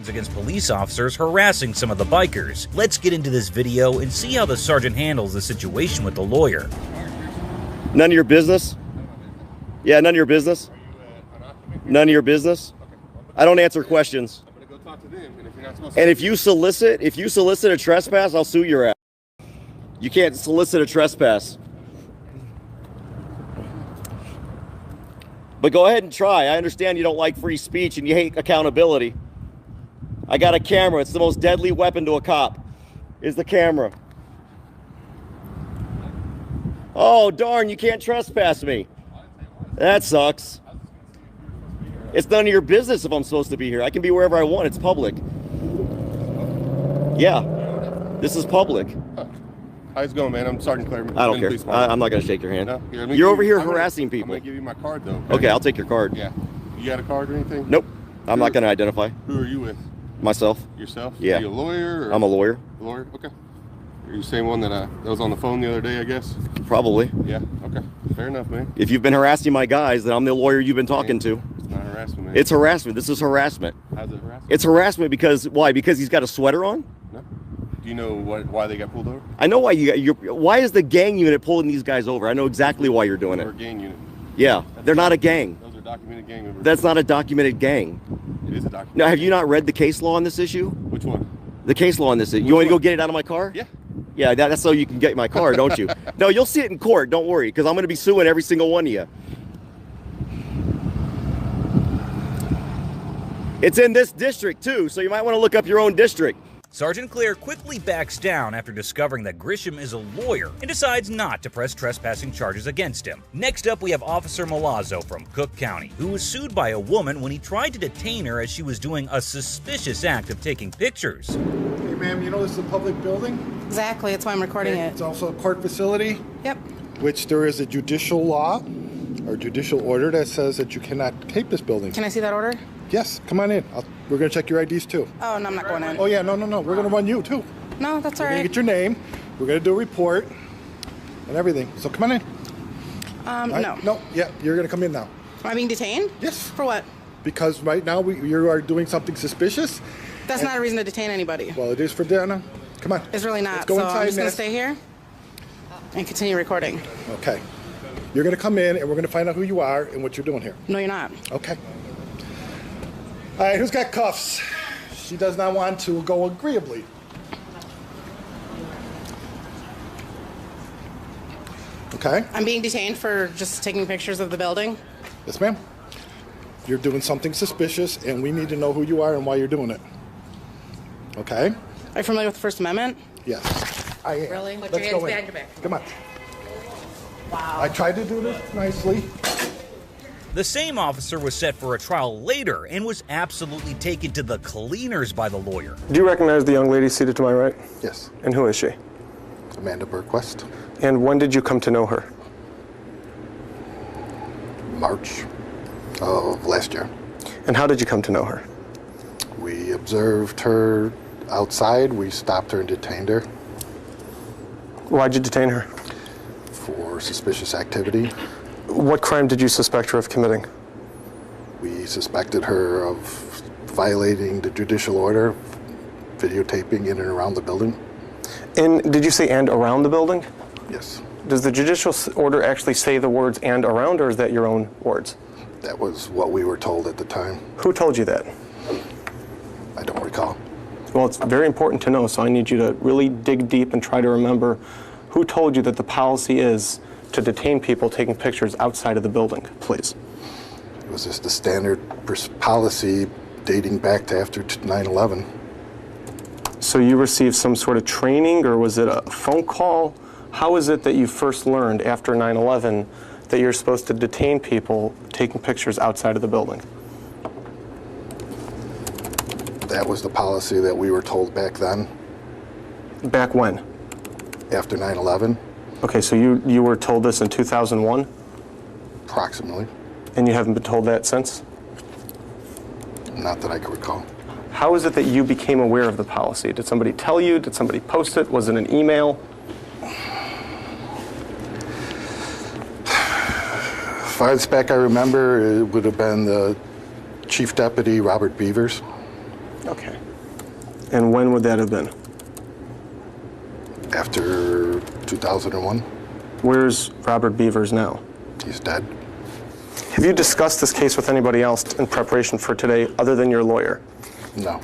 against police officers harassing some of the bikers. Let's get into this video and see how the sergeant handles the situation with the lawyer. None of your business? Yeah, none of your business? None of your business? I don't answer questions. And if you solicit a trespass, I'll sue your ass. You can't solicit a trespass. But go ahead and try. I understand you don't like free speech and you hate accountability. I got a camera. It's the most deadly weapon to a cop, is the camera. Oh, darn, you can't trespass me. That sucks. It's none of your business if I'm supposed to be here. I can be wherever I want. It's public. Yeah, this is public. How's it going, man? I'm Sergeant Claire. I don't care. I'm not going to shake your hand. No? You're over here harassing people. I'm going to give you my card, though. Okay, I'll take your card. Yeah. You got a card or anything? Nope. I'm not going to identify. Who are you with? Myself. Yourself? Yeah. Are you a lawyer? Or? I'm a lawyer. A lawyer? Okay. Are you the same one that was on the phone the other day, I guess? Probably. Yeah. Okay. Fair enough, man. If you've been harassing my guys, then I'm the lawyer you've been talking to. It's not harassment, man. It's harassment. This is harassment. How's it harassment? It's harassment because, why? Because he's got a sweater on? No. Do you know why they got pulled over? I know why why is the gang unit pulling these guys over? I know exactly why you're doing They're it. a gang unit. Yeah, they're not a gang. Those are documented gang members. That's not a documented gang. It is a documented. Now, have you not read the case law on this issue? Which one? The case law on this issue. You want me to go get it out of my car? Yeah. Yeah, that's so you can get my car, don't you? No, you'll see it in court. Don't worry, because I'm going to be suing every single one of you. It's in this district, too, so you might want to look up your own district. Sergeant Claire quickly backs down after discovering that Grisham is a lawyer and decides not to press trespassing charges against him. Next up, we have Officer Malazzo from Cook County, who was sued by a woman when he tried to detain her as she was doing a suspicious act of taking pictures. Hey, ma'am, you know this is a public building? Exactly, that's why I'm recording it. It's also a court facility? Yep. Which there is a judicial law or judicial order that says that you cannot tape this building. Can I see that order? Yes, come on in. We're going to check your IDs too. Oh, no, I'm not going in. Oh, yeah, no. We're going to run you too. No, that's all We're right. going to get your name. We're going to do a report and everything. So come on in. No. No, yeah, you're going to come in now. Am I being detained? Yes. For what? Because right now you are doing something suspicious. That's not a reason to detain anybody. Well, it is for Dana. Come on. It's really not. Let's go so inside, I'm just going man. to stay here and continue recording. Okay. You're going to come in and we're going to find out who you are and what you're doing here. No, you're not. Okay. All right, who's got cuffs? She does not want to go agreeably. Okay. I'm being detained for just taking pictures of the building. Yes, ma'am. You're doing something suspicious, and we need to know who you are and why you're doing it. Okay? Are you familiar with the First Amendment? Yes. I am. Really? Let's Put your hands go in. behind your back. Come on. Wow. I tried to do this nicely. The same officer was set for a trial later and was absolutely taken to the cleaners by the lawyer. Do you recognize the young lady seated to my right? Yes. And who is she? Amanda Burquest. And when did you come to know her? March of last year. And how did you come to know her? We observed her outside. We stopped her and detained her Why'd you detain her? for suspicious activity. What crime did you suspect her of committing? We suspected her of violating the judicial order, videotaping in and around the building. And did you say and around the building? Yes. Does the judicial order actually say the words and around, or is that your own words? That was what we were told at the time. Who told you that? I don't recall. Well, it's very important to know, so I need you to really dig deep and try to remember who told you that the policy is to detain people taking pictures outside of the building, please. It was just the standard policy dating back to after 9/11. So you received some sort of training, or was it a phone call? How is it that you first learned after 9/11 that you're supposed to detain people taking pictures outside of the building? That was the policy that we were told back then, Back when? after 9/11, Okay, so you were told this in 2001, approximately. and you haven't been told that since? Not that I can recall. How is it that you became aware of the policy? Did somebody tell you? Did somebody post it? Was it an email? Farthest back I remember, it would have been the Chief Deputy Robert Beavers. Okay. And when would that have been? After 2001, Where's Robert Beavers now? he's dead. Have you discussed this case with anybody else in preparation for today other than your lawyer? No, All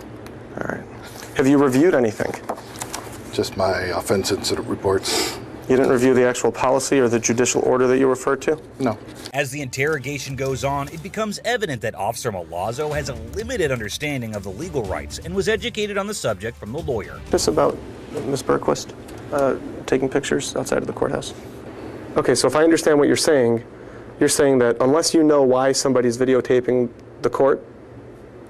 right. Have you reviewed anything? just my offense incident reports. You didn't review the actual policy or the judicial order that you referred to? No. As the interrogation goes on, it becomes evident that Officer Milazzo has a limited understanding of the legal rights and was educated on the subject from the lawyer. Just about Ms. Berquist taking pictures outside of the courthouse. Okay, so if I understand what you're saying that unless you know why somebody's videotaping the court,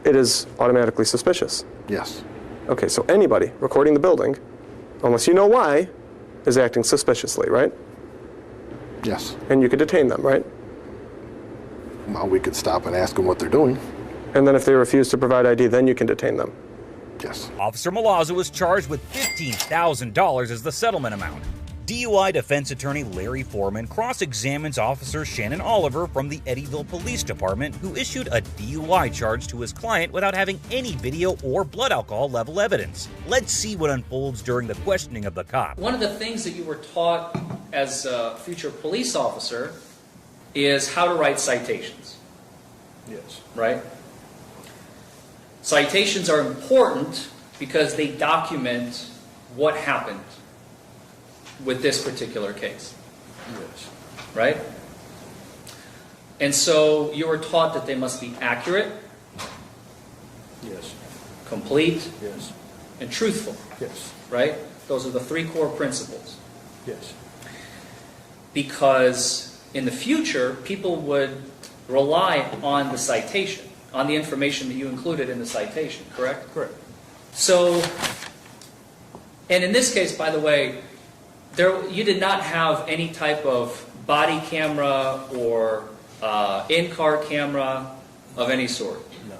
it is automatically suspicious. Yes. Okay, so anybody recording the building, unless you know why, is acting suspiciously, right? Yes. And you could detain them, right? Well, we could stop and ask them what they're doing. And then if they refuse to provide ID, then you can detain them. Yes. Officer Milazzo was charged with $15,000 as the settlement amount. DUI defense attorney Larry Foreman cross-examines Officer Shannon Oliver from the Eddyville Police Department, who issued a DUI charge to his client without having any video or blood alcohol level evidence. Let's see what unfolds during the questioning of the cop. One of the things that you were taught as a future police officer is how to write citations. Yes. Right? Citations are important because they document what happened with this particular case. Yes. Right? And so you were taught that they must be accurate, Yes. complete, Yes. and truthful. Yes. Right? Those are the three core principles. Yes. Because in the future, people would rely on the citation, on the information that you included in the citation, correct? Correct. So, and in this case, by the way, you did not have any type of body camera or in-car camera of any sort. No.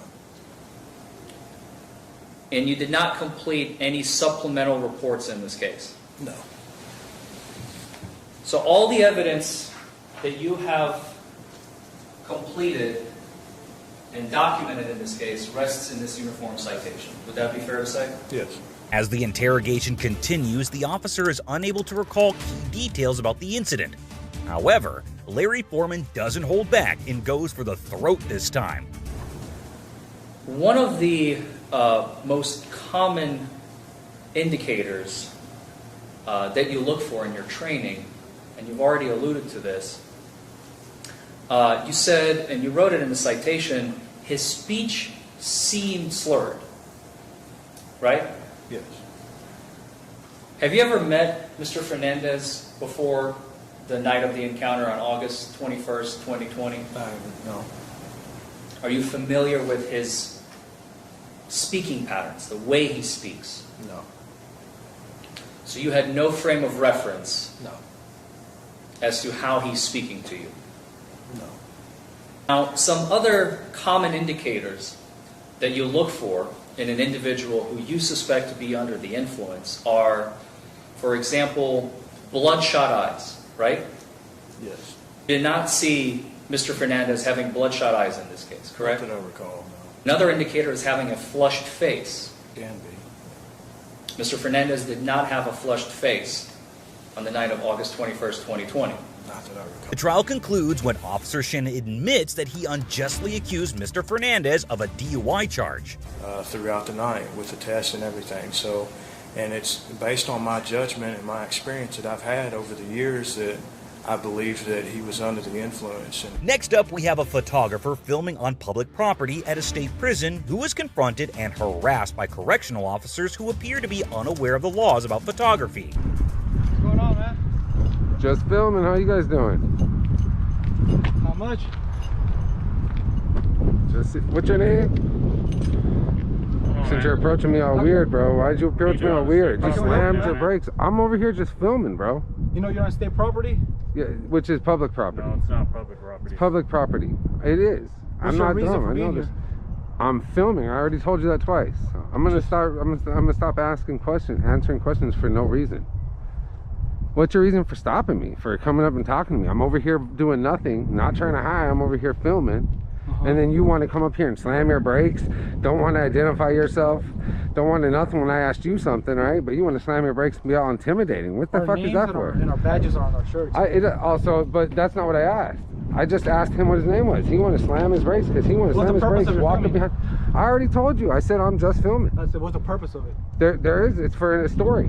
And you did not complete any supplemental reports in this case. No. So all the evidence that you have completed and documented in this case rests in this uniform citation. Would that be fair to say? Yes. As the interrogation continues, the officer is unable to recall key details about the incident. However, Larry Foreman doesn't hold back and goes for the throat this time. One of the most common indicators that you look for in your training, and you've already alluded to this, you said, and you wrote it in the citation, his speech seemed slurred, right? Yes. Have you ever met Mr. Fernandez before the night of the encounter on August 21st, 2020? No. Are you familiar with his speaking patterns, the way he speaks? No. So you had no frame of reference No. as to how he's speaking to you. No. Now, some other common indicators that you look for in an individual who you suspect to be under the influence are, for example, bloodshot eyes, right? Yes. You did not see Mr. Fernandez having bloodshot eyes in this case, correct? Not that I recall, no. Another indicator is having a flushed face. Can be. Mr. Fernandez did not have a flushed face on the night of August 21st, 2020. Not that I recall. The trial concludes when Officer Shannon admits that he unjustly accused Mr. Fernandez of a DUI charge. Throughout the night with the test and everything. So, and it's based on my judgment and my experience that I've had over the years that I believe that he was under the influence. And Next up, we have a photographer filming on public property at a state prison who was confronted and harassed by correctional officers who appear to be unaware of the laws about photography. What's going on, man? Just filming. How you guys doing? How much? What's your name? Since you're approaching me all weird, bro. Why'd you approach me all weird? Just slammed your brakes. I'm over here just filming, bro. You know you're on state property? Yeah, which is public property. No, it's not public property. It's public property. It is. What's I'm your not reason dumb. for I know being this. here? I'm filming. I already told you that twice. I'm gonna start. I'm gonna stop asking questions, answering questions for no reason. What's your reason for stopping me? For coming up and talking to me? I'm over here doing nothing, not trying to hide. I'm over here filming. and then you want to come up here and slam your brakes, don't want to identify yourself, don't want to nothing when I asked you something, right? But you want to slam your brakes and be all intimidating. What the fuck is that for? And our badges are on our shirts. But that's not what I asked. I just asked him what his name was. He wanted to slam his brakes because he wanted to slam his brakes, walk up behind. I already told you. I said I'm just filming. I said, what's the purpose of it? There is. It's for a story.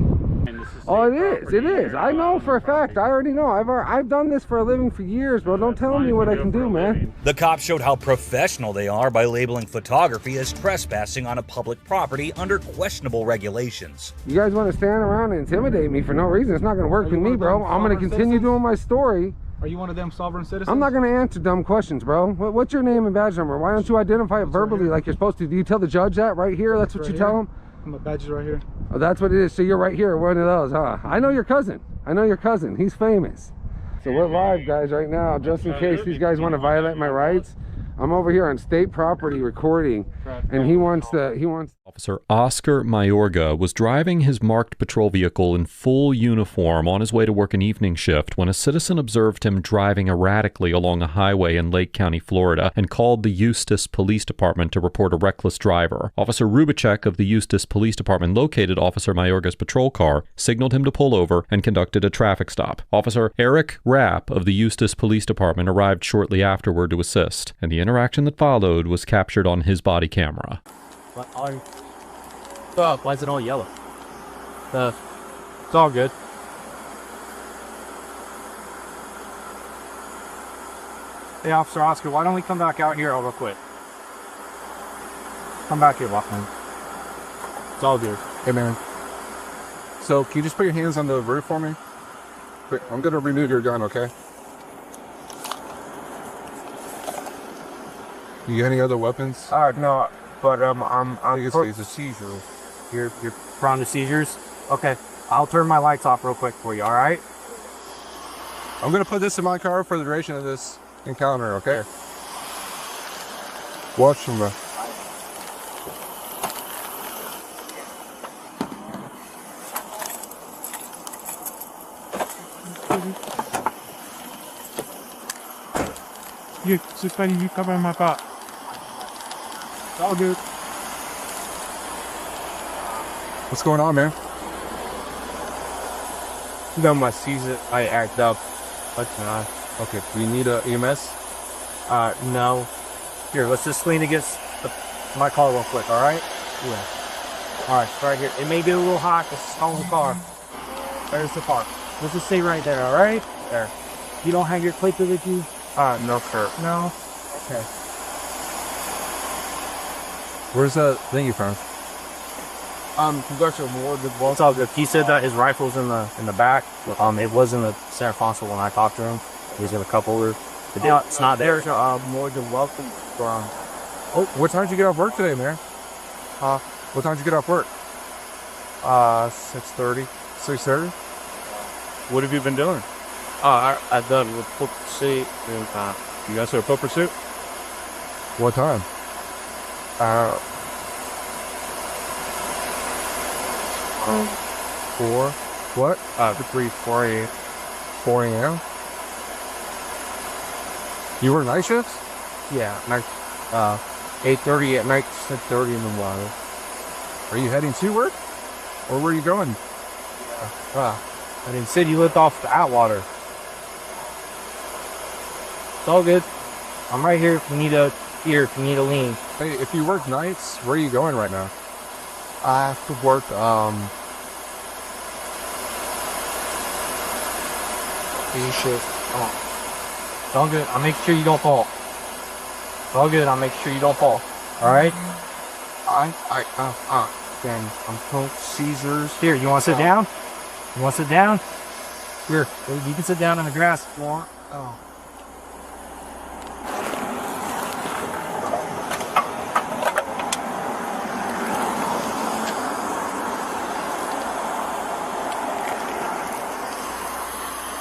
Oh, it is. It is. I know for a fact. I already know. I've done this for a living for years, bro. Don't tell me what I can do, man. The cops showed how professional they are by labeling photography as trespassing on a public property under questionable regulations. You guys want to stand around and intimidate me for no reason? It's not going to work with me, bro. I'm going to continue doing my story. Are you one of them sovereign citizens? I'm not going to answer dumb questions, bro. What's your name and badge number? Why don't you identify it verbally like you're supposed to? Do you tell the judge that right here? That's what you tell him? My badge is right here. Oh, that's what it is. So you're right here, one of those, huh? I know your cousin. I know your cousin. He's famous. So we're live, guys, right now, just in case these guys want to violate my rights. I'm over here on state property recording, and he wants. Officer Oscar Mayorga was driving his marked patrol vehicle in full uniform on his way to work an evening shift when a citizen observed him driving erratically along a highway in Lake County, Florida, and called the Eustis Police Department to report a reckless driver. Officer Rubicek of the Eustis Police Department located Officer Mayorga's patrol car, signaled him to pull over, and conducted a traffic stop. Officer Eric Rapp of the Eustis Police Department arrived shortly afterward to assist, and the interaction that followed was captured on his body camera. Why is it all yellow? It's all good. Hey, Officer Oscar, why don't we come back out here real quick? Come back here, Walkman. It's all good. Hey, man. So, can you just put your hands on the roof for me? I'm gonna remove your gun, okay? You got any other weapons? No, but I'm it's a seizure. You're prone to seizures? Okay, I'll turn my lights off real quick for you, alright? I'm gonna put this in my car for the duration of this encounter, okay? Watch him, bro. You suspended you covering my butt. It's all good. What's going on, man? You know my season, I act up. But not. Okay, do you need a EMS? No. Here, let's just lean against my car real quick, alright? Yeah. Alright, right here. It may be a little hot, just stone the car. There's the car. Let's just stay right there, alright? There. You don't have your plate with you? No, sir. No? Okay. Where's that thing you found? Congressional Ward. Well, it's all good. He said that his rifle's in the back. It was in the center console when I talked to him. He's got a couple of. It's not there. More than welcome. Oh, what time did you get off work today, man? What time did you get off work? 6:30. 6:30. What have you been doing? I've done with foot pursuit. You guys have a foot pursuit? What time? 4. What? 4 a.m. 4 a.m. You work night shifts? Yeah, night. 8:30 at night, 6:30 in the morning. Are you heading to work, or where are you going? I didn't say you lived off the Atwater. It's all good. I'm right here if you need a lean. Hey, if you work nights, where are you going right now? I have to work, shift. It's all good. I'll make sure you don't fall. It's all good. I'll make sure you don't fall. Alright? Then I'm prone to seizures. Here, you want to sit down? You want to sit down? Here, you can sit down on the grass if you want. Oh.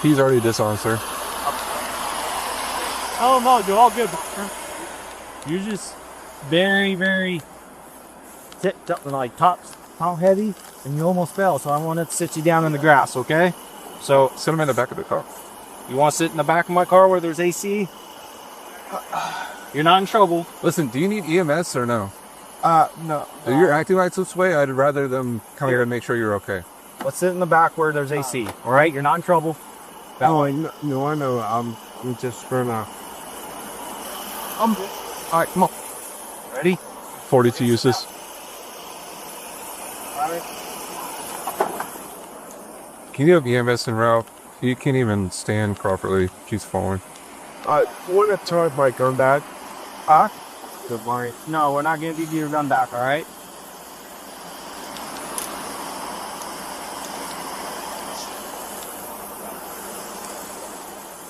He's already disarmed, sir. Oh no, you're all good. You're just very, very like top heavy, and you almost fell. So I wanted to sit you down in the grass, okay? So sit him in the back of the car. You want to sit in the back of my car where there's AC? You're not in trouble. Listen, do you need EMS or no? No. If you're acting like this way, I'd rather them come here and make sure you're okay. Let's sit in the back where there's AC. All right, you're not in trouble. No, I know. I'm just gonna. All right, come on. Ready? 42 uses. Can you have EMS en route? You can't even stand properly. She's falling. Want to charge my gun back? Good morning. No, we're not gonna give you your gun back. All right.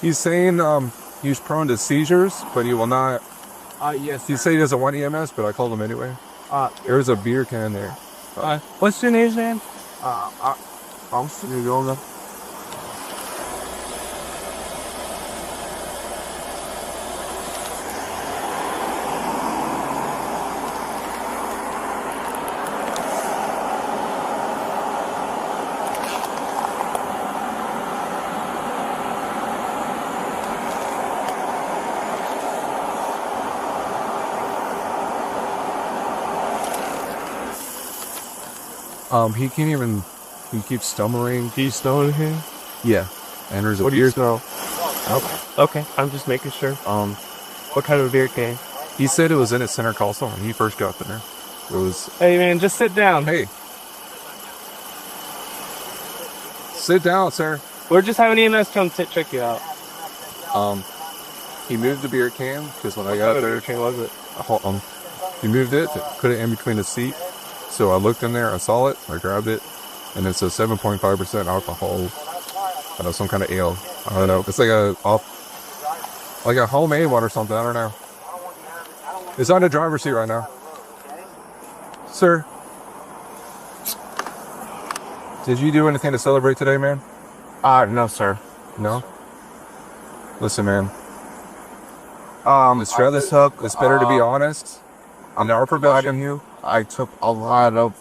He's saying he's prone to seizures, but he will not. Yes. He said he doesn't want EMS, but I called him anyway. There's a beer can there. What's your name, man? I'm still He can't even. He keeps stumbling. He's still in here. Yeah. And there's a What do beer. you smell? Okay, I'm just making sure. What kind of beer can? He said it was in his center console when he first got there. It was. Hey man, just sit down. Hey. Sit down, sir. We're just having EMS come check you out. He moved the beer can because when I got there, Can was it? he moved it, put it in between the seat. So I looked in there, I saw it, I grabbed it, and it's a 7.5% alcohol. Some kind of ale. I don't know. It's like a homemade one or something. I don't know. It's on the driver's seat right now. Sir, did you do anything to celebrate today, man? No, sir. No? Listen, man. It's better to be honest. In our profession, I took a lot of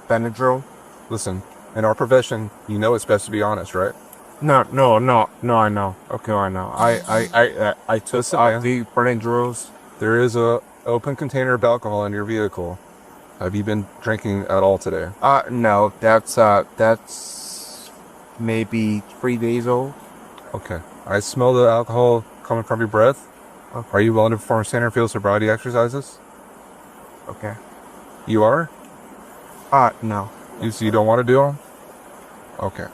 Benadryl. listen, in our profession, you know it's best to be honest, right? No, I know. Okay, I know. I took the Benadryls. There is a open container of alcohol in your vehicle. Have you been drinking at all today? No, that's maybe 3 days old. Okay. I smell the alcohol coming from your breath. Okay. Are you willing to perform standard field sobriety exercises? Okay. You are? No. You don't want to do them? Okay.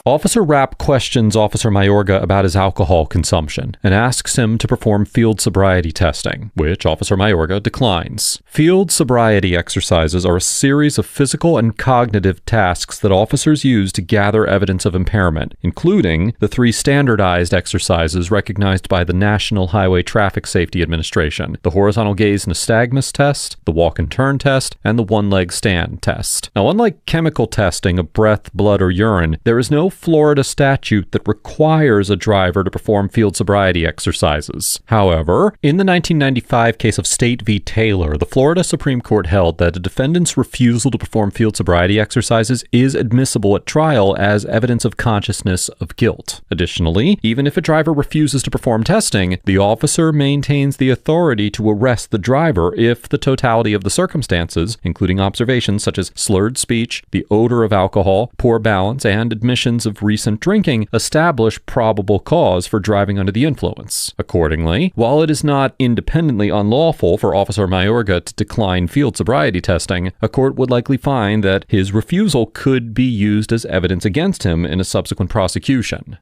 Officer Rapp questions Officer Mayorga about his alcohol consumption and asks him to perform field sobriety testing, which Officer Mayorga declines. Field sobriety exercises are a series of physical and cognitive tasks that officers use to gather evidence of impairment, including the 3 standardized exercises recognized by the National Highway Traffic Safety Administration: the horizontal gaze nystagmus test, the walk and turn test, and the one-leg stand test. Now, unlike chemical testing of breath, blood, or urine, there is no Florida statute that requires a driver to perform field sobriety exercises. However, in the 1995 case of State v. Taylor, the Florida Supreme Court held that a defendant's refusal to perform field sobriety exercises is admissible at trial as evidence of consciousness of guilt. Additionally, even if a driver refuses to perform testing, the officer maintains the authority to arrest the driver if the totality of the circumstances, including observations such as slurred speech, the odor of alcohol, poor balance, and admissions of recent drinking, establish probable cause for driving under the influence. Accordingly, while it is not independently unlawful for Officer Mayorga to decline field sobriety testing, a court would likely find that his refusal could be used as evidence against him in a subsequent prosecution.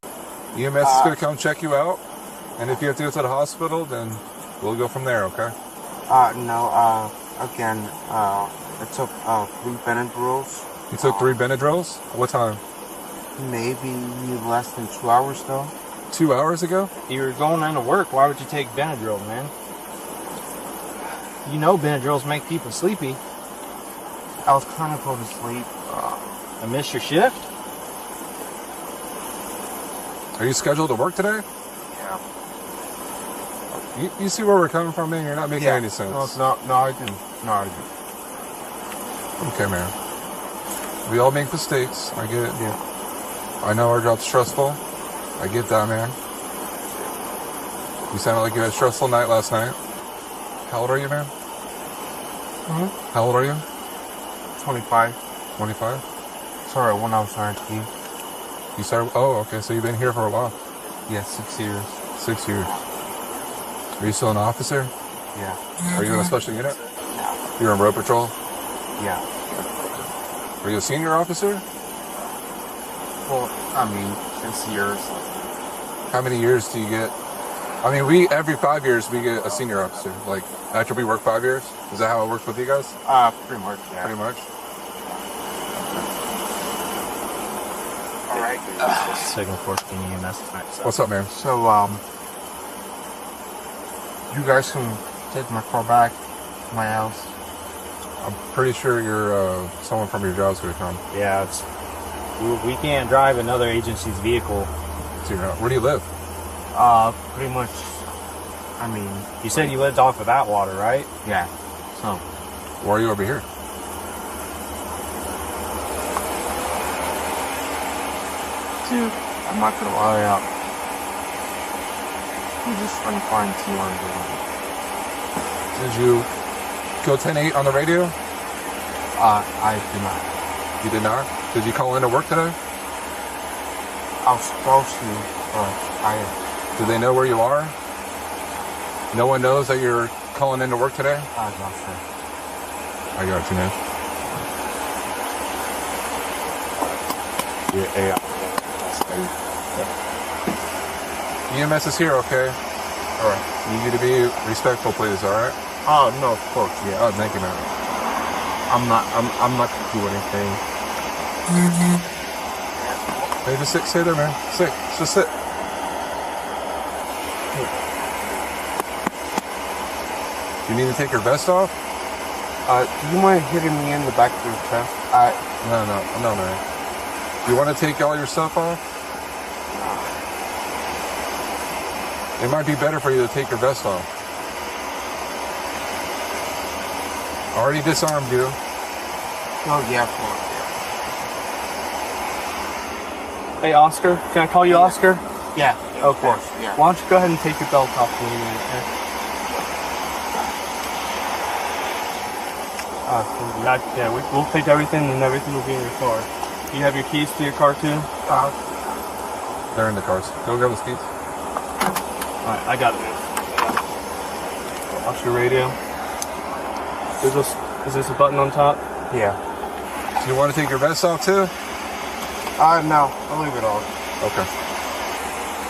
EMS is going to come check you out, and if you have to go to the hospital, then we'll go from there, okay? No, again, I took 3 Benadryls. You took 3 Benadryls? What time? Maybe less than 2 hours though. 2 hours ago? You were going into work. Why would you take Benadryl, man? You know Benadryls make people sleepy. I was kind of going to sleep. I missed your shift? Are you scheduled to work today? Yeah. You see where we're coming from, man? You're not making any sense. No, I didn't. Okay, man. We all make mistakes. I get it. Yeah. I know our job's stressful. I get that, man. You sounded like you had a stressful night last night. How old are you, man? How old are you? 25. 25? Sorry, when I was 19. You started, oh, okay, so you've been here for a while. Yeah, 6 years. 6 years. Are you still an officer? Yeah. Are you in a special unit? Yeah. You're in road patrol? Yeah. Are you a senior officer? Well, I mean, 6 years. How many years do you get? I mean, every 5 years we get a senior officer. Like, after we work 5 years? Is that how it works with you guys? Pretty much, yeah. Pretty much? Alright. Second 14 EMS tonight. What's up, man? So, you guys can take my car back to my house. I'm pretty sure you're someone from your job's gonna come. Yeah, we can't drive another agency's vehicle. So where do you live? Pretty much, I mean... You said you lived off of that water, right? Yeah. So... Why are you over here? Dude, I'm not gonna lie out. I'm just trying to find someone to Did you go 10-8 on the radio? I did not. You did not? Did you call in to work today? I was supposed to, but Do they know where you are? No one knows that you're calling in to work today? I'm not sure. I got you, man. Yeah. EMS is here, okay? Alright. Need you to be respectful, please, alright? Oh, no, of course, yeah. Oh, thank you, man. I'm not gonna do anything. Hey, just sit there, man. Sit. Just sit. Do you need to take your vest off? Do you mind hitting me in the back of your chest? No, man. You want to take all your stuff off? It might be better for you to take your vest off. I already disarmed you. Oh, yeah, of course. Hey, Oscar, can I call you Oscar? Yeah, of course, yeah. Why don't you go ahead and take your belt off for me, okay? We'll take everything and everything will be in your car. Do you have your keys to your car too? They're in the cars. Go grab the keys. Alright, I got it. Watch your radio. Is this a button on top? Yeah. Do you want to take your vest off too? No, I'll leave it on. Okay.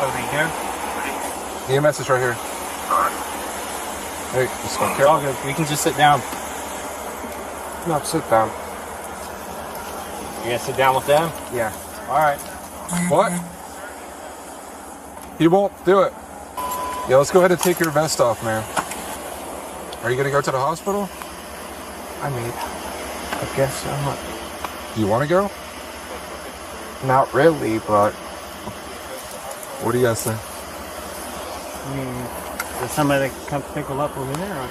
Over here? EMS is right here. Hey, just go. All good. We can just sit down. No, sit down. You gonna sit down with them? Yeah. Alright. What? You won't do it. Yeah, let's go ahead and take your vest off, man. Are you gonna go to the hospital? I mean, I guess I'm not. Do you want to go? Not really, but... What do you guys think? Is somebody that can come pick them up over there?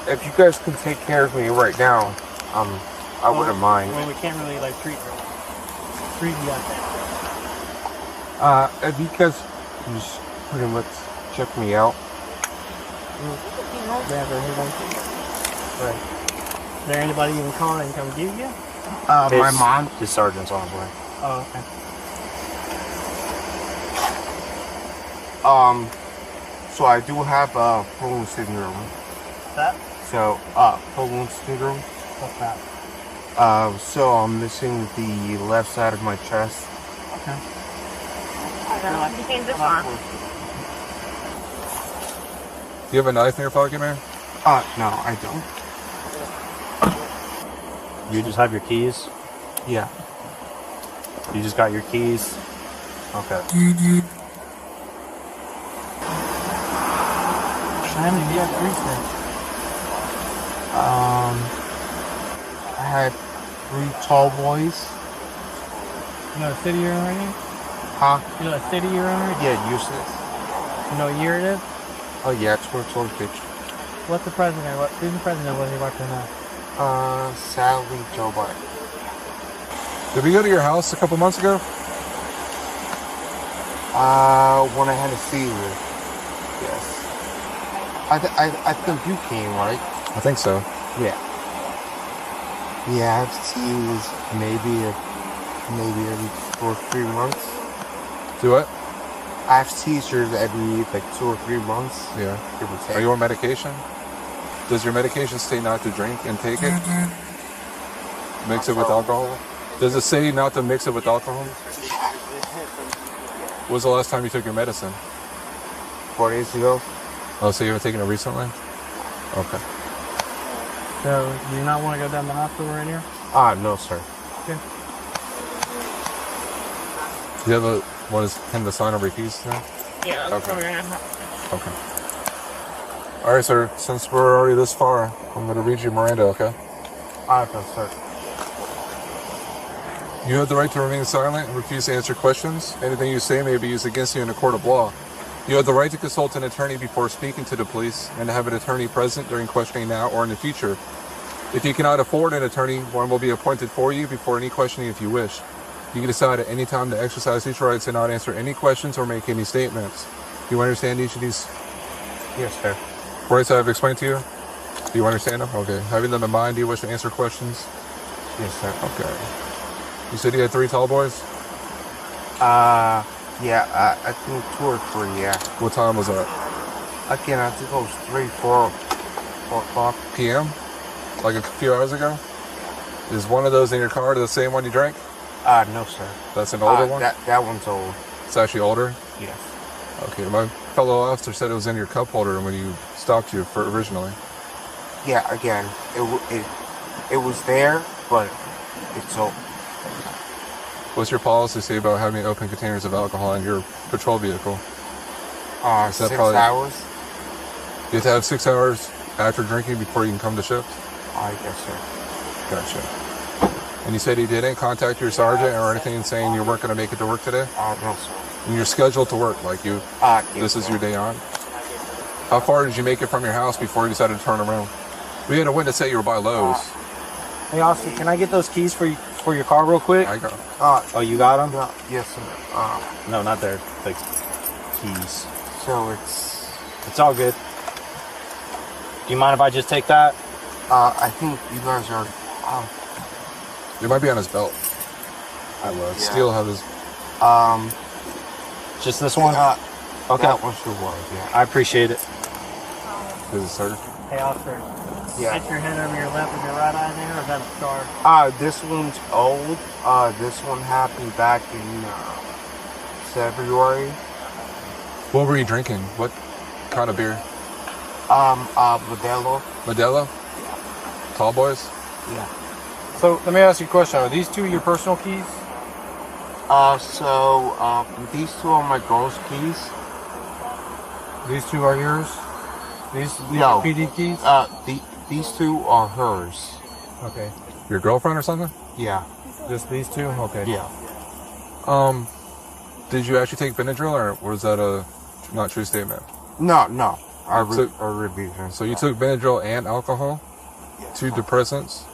If you guys can take care of me right now, I wouldn't mind. Well, we can't really treat you like that. If you guys can just pretty much check me out. Right. Is there anybody you can call and come get you? My mom. His sergeant's on the way. Oh, okay. So I do have full wound syndrome. That? So, full wound syndrome. What's that? So I'm missing the left side of my chest. Okay. Do you have a knife in your pocket, man? No, I don't. You just have your keys? Yeah. You just got your keys? Okay. How many do you have recently? I had 3 tall boys. You know the city you're in right now? Huh? You know the city you're in right now? Yeah, useless. You know what year it is? Oh yeah, it's where it's on the picture. What's the president? Who's the president? What are you watching now? Sadly, Joe Biden. Did we go to your house a couple months ago? When I had a seizure. Yes. I think you came, right? I think so. Yeah. Yeah, I've seized maybe every 2 or 3 months. Do what? I have seizures every like 2 or 3 months. Yeah. Give or take. Are you on medication? Does your medication say not to drink and take it? Mix it with alcohol? Does it say not to mix it with alcohol? When was the last time you took your medicine? 4 days ago. Oh, so you haven't taken it recently? Okay. So, do you not want to go down the hospital right here? No, sir. Okay. Do you have him to sign over your keys now? Yeah. Okay. Okay. All right, sir. Since we're already this far, I'm going to read you Miranda, okay? Okay, sir. You have the right to remain silent and refuse to answer questions. Anything you say may be used against you in a court of law. You have the right to consult an attorney before speaking to the police and to have an attorney present during questioning now or in the future. If you cannot afford an attorney, one will be appointed for you before any questioning if you wish. You can decide at any time to exercise these rights and not answer any questions or make any statements. Do you understand each of these? Yes, sir. Rights I have explained to you? Do you understand them? Okay. Having them in mind, do you wish to answer questions? Yes, sir. Okay. You said you had 3 tall boys? Yeah, I think 2 or 3, yeah. What time was that? Again, I think it was 3, 4 o'clock. PM? Like a few hours ago? Is one of those in your car the same one you drank? No, sir. That's an older one? That one's old. It's actually older? Yes. Okay, my fellow officer said it was in your cup holder when you stopped you for originally. Yeah, again, it was there, but it's old. What's your policy say about having open containers of alcohol in your patrol vehicle? 6 hours. You have to have 6 hours after drinking before you can come to shift? I guess so. Gotcha. And you said you didn't contact your sergeant or anything saying you weren't going to make it to work today? No, sir. And you're scheduled to work, like you, this is your day on? How far did you make it from your house before you decided to turn around? We had a witness say you were by Lowe's. Hey, Austin, can I get those keys for your car real quick? I got oh, you got them? Yes, sir. No, not there. The keys. So it's all good. Do you mind if I just take that? I think you guys are. It might be on his belt. I will. Still have his. Just this one? Okay. That one should work, yeah. I appreciate it. Is it, sir? Hey, Oscar. Yeah. Got your hand over your left and your right eye there, or is that a scar? This one's old. This one happened back in February. What were you drinking? What kind of beer? Modelo. Modelo? Tall boys? Yeah. So, let me ask you a question. Are these 2 your personal keys? These 2 are my girl's keys. These 2 are yours? These No. PD keys? These 2 are hers. Okay. Your girlfriend or something? Yeah. Just these 2? Okay. Yeah. Did you actually take Benadryl, or was that a not true statement? No. I reviewed her. So you took Benadryl and alcohol? 2 depressants?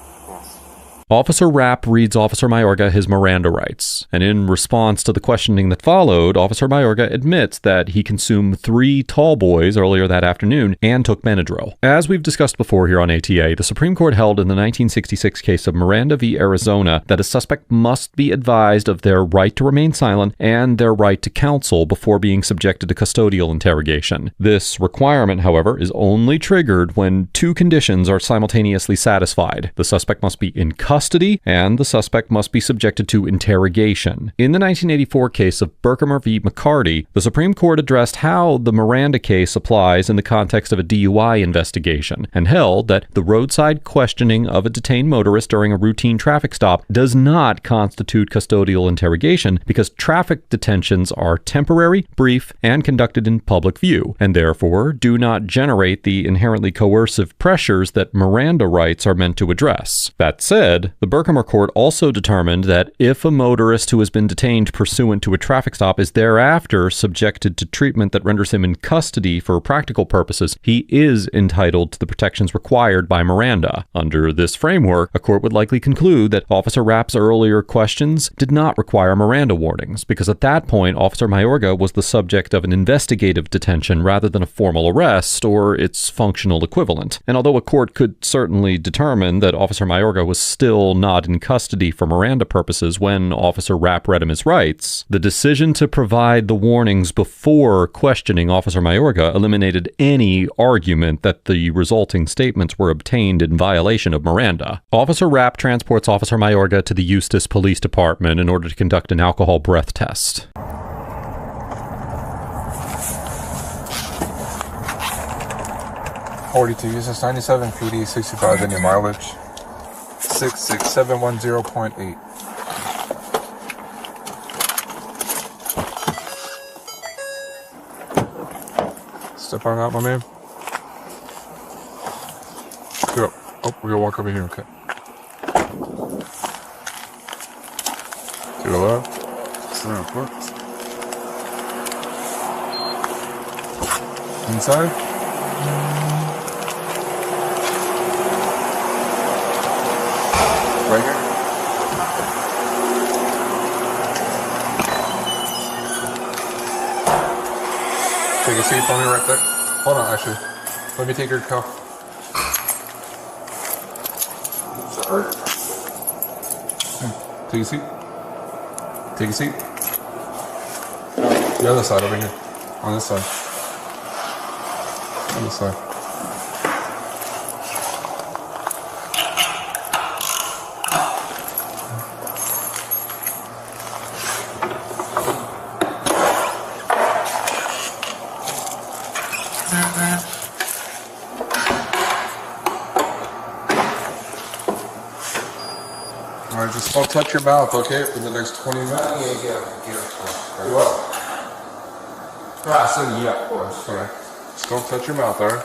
Officer Rapp reads Officer Mayorga his Miranda rights, and in response to the questioning that followed, Officer Mayorga admits that he consumed 3 tall boys earlier that afternoon and took Benadryl. As we've discussed before here on ATA, the Supreme Court held in the 1966 case of Miranda v. Arizona that a suspect must be advised of their right to remain silent and their right to counsel before being subjected to custodial interrogation. This requirement, however, is only triggered when 2 conditions are simultaneously satisfied. The suspect must be in custody, and the suspect must be subjected to interrogation. In the 1984 case of Berkemer v. McCarty, the Supreme Court addressed how the Miranda case applies in the context of a DUI investigation, and held that the roadside questioning of a detained motorist during a routine traffic stop does not constitute custodial interrogation because traffic detentions are temporary, brief, and conducted in public view, and therefore do not generate the inherently coercive pressures that Miranda rights are meant to address. That said, invalid. The Berkhamar court also determined that if a motorist who has been detained pursuant to a traffic stop is thereafter subjected to treatment that renders him in custody for practical purposes, he is entitled to the protections required by Miranda. Under this framework, a court would likely conclude that Officer Rapp's earlier questions did not require Miranda warnings, because at that point, Officer Mayorga was the subject of an investigative detention rather than a formal arrest or its functional equivalent. And although a court could certainly determine that Officer Mayorga was still not in custody for Miranda purposes when Officer Rapp read him his rights, the decision to provide the warnings before questioning Officer Mayorga eliminated any argument that the resulting statements were obtained in violation of Miranda. Officer Rapp transports Officer Mayorga to the Eustis Police Department in order to conduct an alcohol breath test. "42, Eustis 97 PD, 65 in your mileage. 66710.8. Step on out, my man. Go. Oh, we're gonna walk over here, okay. To the left. Inside. Right here. Take a seat for me right there. Hold on, actually. Let me take your cuff. Take a seat. Take a seat. The other side over here. On this side. On this side. Alright, just don't touch your mouth, okay, for the next 20 minutes? Yeah. Very well. Yeah, of course. Alright. Just don't touch your mouth, alright?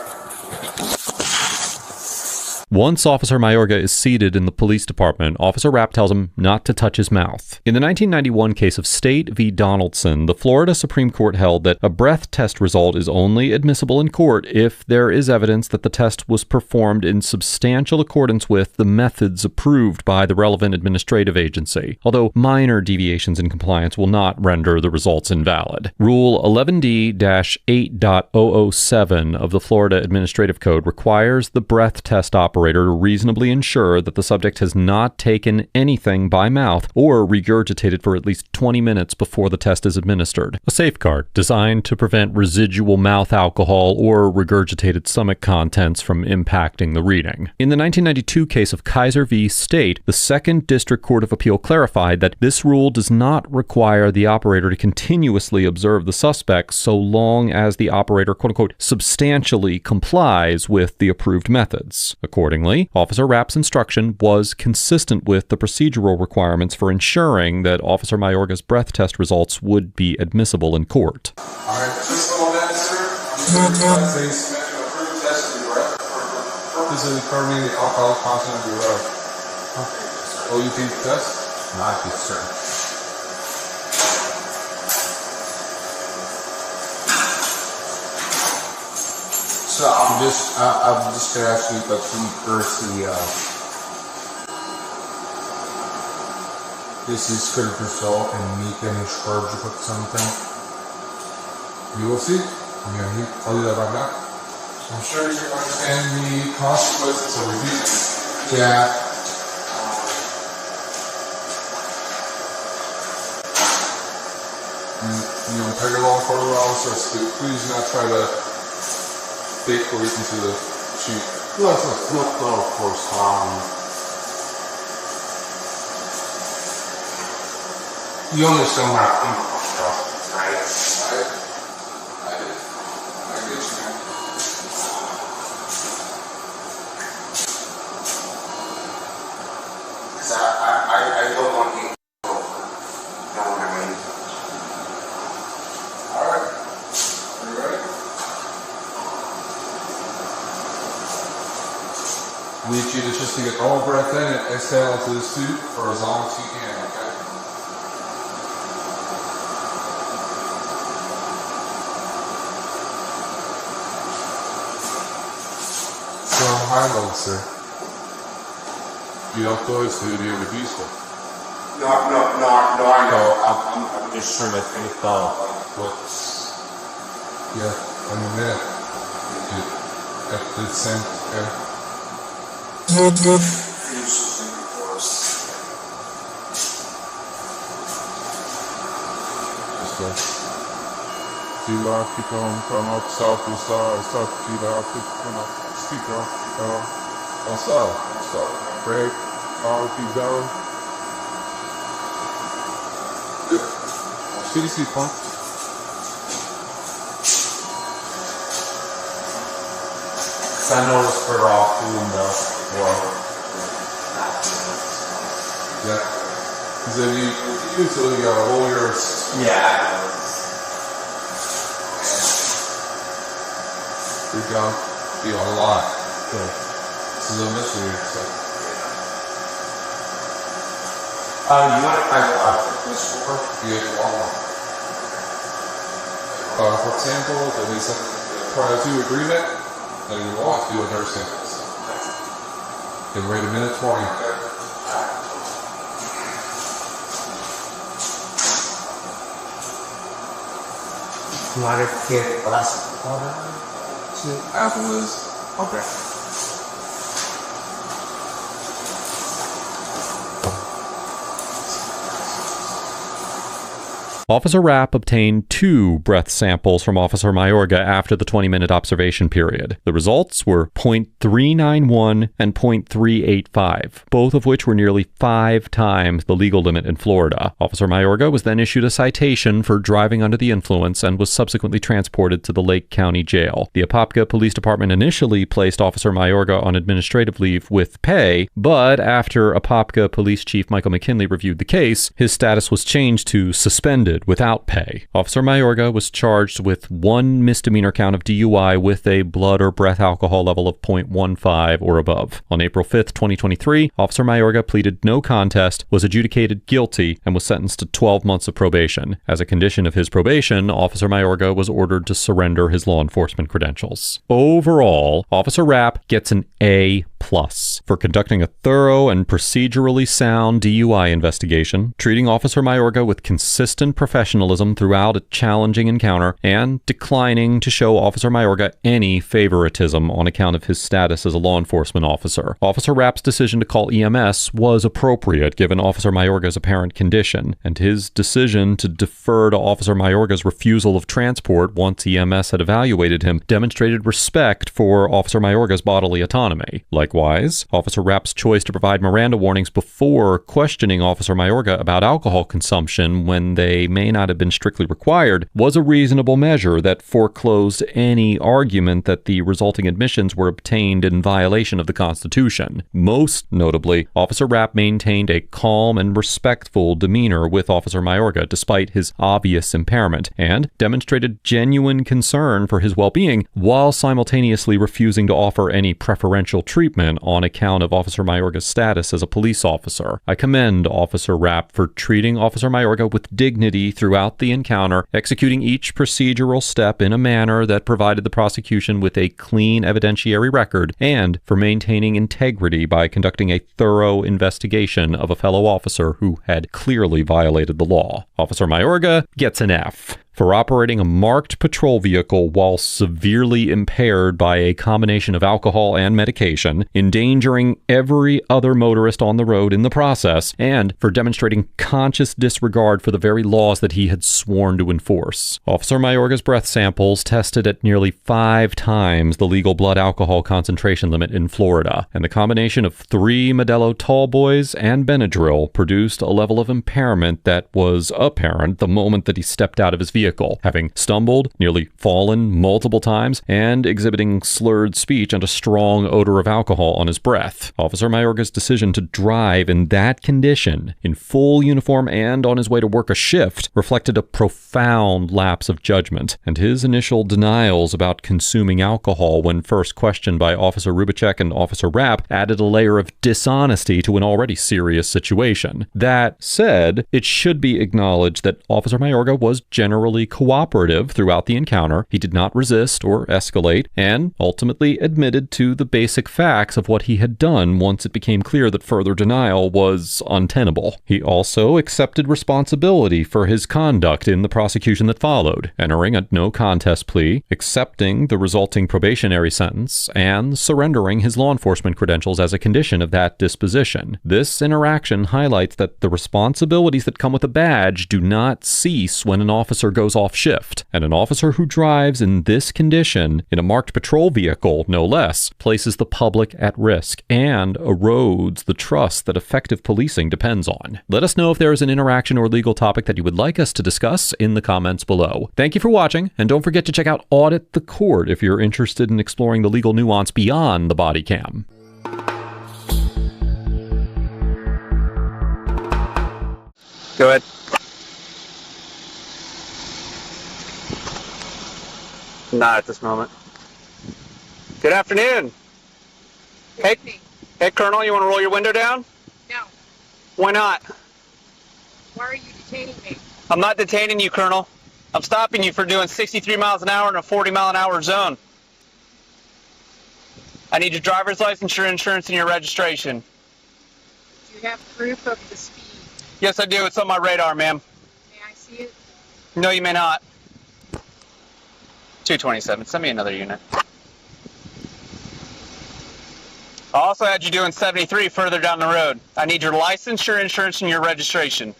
Once Officer Mayorga is seated in the police department, Officer Rapp tells him not to touch his mouth. In the 1991 case of State v. Donaldson, the Florida Supreme Court held that a breath test result is only admissible in court if there is evidence that the test was performed in substantial accordance with the methods approved by the relevant administrative agency, although minor deviations in compliance will not render the results invalid. Rule 11D-8.007 of the Florida Administrative Code requires the breath test operator to reasonably ensure that the subject has not taken anything by mouth or regurgitated for at least 20 minutes before the test is administered, a safeguard designed to prevent residual mouth alcohol or regurgitated stomach contents from impacting the reading. In the 1992 case of Kaiser v. State, the Second District Court of Appeal clarified that this rule does not require the operator to continuously observe the suspect so long as the operator, quote-unquote, substantially complies with the approved methods. Accordingly, Officer Rapp's instruction was consistent with the procedural requirements for ensuring that Officer Mayorga's breath test results would be admissible in court. Alright, just a little bit, sir. Please. This is determining the alcohol content of your breath. OUT test? Not this, sir. So I'm just gonna ask you to first this is could result in me getting charged with something. You will see. I'm gonna tell you that right now. I'm sure you understand the consequences of review. Yeah. Take a long photo also, so please not try to fake or into the sheet. No, of course. You understand my point, right? I get you, man. Because I don't want you to know what I mean. Alright. Are you ready? We need you to just you get all breath in and exhale into the suit for as long as you can, okay? So, high level, sir. You don't go to the reviews for. No, I know. I'm just trying to think about what's. Yeah, in a minute. At the same, okay? Good. Just go. Keep on, come up, south, and start, keep on, keep on, south, break, keep going. CDC point. I noticed her off doing the work. Yeah. Because if you usually got lawyers. Yeah. Good job. You a lot. Good. This is a mystery. So. You want to this work? Yeah, one. For example, there is a prior to agreement. Then you walk through a nurse sentence. Then wait a minute 20. You want to get a glass of water? Afterwards, okay. Officer Rapp obtained 2 breath samples from Officer Mayorga after the 20-minute observation period. The results were .391 and .385, both of which were nearly 5 times the legal limit in Florida. Officer Mayorga was then issued a citation for driving under the influence and was subsequently transported to the Lake County Jail. The Apopka Police Department initially placed Officer Mayorga on administrative leave with pay, but after Apopka Police Chief Michael McKinley reviewed the case, his status was changed to suspended without pay. Officer Mayorga was charged with 1 misdemeanor count of DUI with a blood or breath alcohol level of 0.15 or above. On April 5th, 2023, Officer Mayorga pleaded no contest, was adjudicated guilty, and was sentenced to 12 months of probation. As a condition of his probation, Officer Mayorga was ordered to surrender his law enforcement credentials. Overall, Officer Rapp gets an A+ for conducting a thorough and procedurally sound DUI investigation, treating Officer Mayorga with consistent professionalism throughout a challenging encounter, and declining to show Officer Mayorga any favoritism on account of his status as a law enforcement officer. Officer Rapp's decision to call EMS was appropriate given Officer Mayorga's apparent condition, and his decision to defer to Officer Mayorga's refusal of transport once EMS had evaluated him demonstrated respect for Officer Mayorga's bodily autonomy. Likewise, Officer Rapp's choice to provide Miranda warnings before questioning Officer Mayorga about alcohol consumption when they may not have been strictly required was a reasonable measure that foreclosed any argument that the resulting admissions were obtained in violation of the Constitution. Most notably, Officer Rapp maintained a calm and respectful demeanor with Officer Mayorga despite his obvious impairment, and demonstrated genuine concern for his well-being while simultaneously refusing to offer any preferential treatment on account of Officer Mayorga's status as a police officer. I commend Officer Rapp for treating Officer Mayorga with dignity throughout the encounter, executing each procedural step in a manner that provided the prosecution with a clean evidentiary record, and for maintaining integrity by conducting a thorough investigation of a fellow officer who had clearly violated the law. Officer Mayorga gets an F for operating a marked patrol vehicle while severely impaired by a combination of alcohol and medication, endangering every other motorist on the road in the process, and for demonstrating conscious disregard for the very laws that he had sworn to enforce. Officer Mayorga's breath samples tested at nearly 5 times the legal blood alcohol concentration limit in Florida, and the combination of 3 Modelo Tall Boys and Benadryl produced a level of impairment that was apparent the moment that he stepped out of his vehicle vehicle, having stumbled, nearly fallen multiple times, and exhibiting slurred speech and a strong odor of alcohol on his breath. Officer Mayorga's decision to drive in that condition, in full uniform and on his way to work a shift, reflected a profound lapse of judgment, and his initial denials about consuming alcohol when first questioned by Officer Rubicek and Officer Rapp added a layer of dishonesty to an already serious situation. That said, it should be acknowledged that Officer Mayorga was generally cooperative throughout the encounter. He did not resist or escalate, and ultimately admitted to the basic facts of what he had done once it became clear that further denial was untenable. He also accepted responsibility for his conduct in the prosecution that followed, entering a no contest plea, accepting the resulting probationary sentence, and surrendering his law enforcement credentials as a condition of that disposition. This interaction highlights that the responsibilities that come with a badge do not cease when an officer goes off shift, and an officer who drives in this condition, in a marked patrol vehicle no less, places the public at risk and erodes the trust that effective policing depends on. Let us know if there is an interaction or legal topic that you would like us to discuss in the comments below. Thank you for watching, and don't forget to check out Audit the Court if you're interested in exploring the legal nuance beyond the body cam. Go ahead. Not at this moment. Good afternoon. Hey, Colonel, you want to roll your window down? No. Why not? Why are you detaining me? I'm not detaining you, Colonel. I'm stopping you for doing 63 miles an hour in a 40-mile-an-hour zone. I need your driver's license, your insurance, and your registration. Do you have proof of the speed? Yes, I do. It's on my radar, ma'am. May I see it? No, you may not. 227. Send me another unit. I also had you doing 73 further down the road. I need your license, your insurance, and your registration.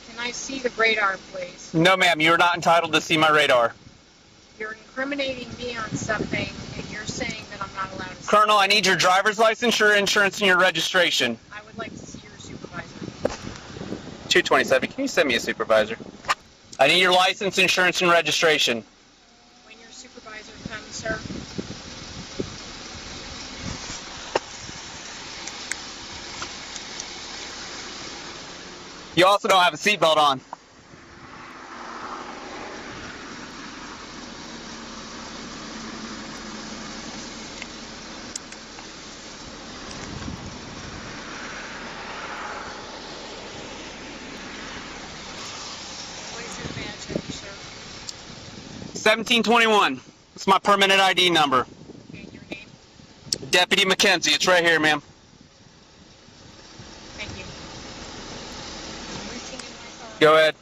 Can I see the radar, please? No, ma'am. You're not entitled to see my radar. You're incriminating me on something, and you're saying that I'm not allowed to see. Colonel, I need your driver's license, your insurance, and your registration. I would like to see your supervisor. 227. Can you send me a supervisor? I need your license, insurance, and registration. When your supervisor comes, sir. You also don't have a seatbelt on. What is your badge number, sir? 1721. It's my permanent ID number. And your name? Deputy McKenzie. It's right here, ma'am. Thank you. I'm reaching in my car. Go ahead.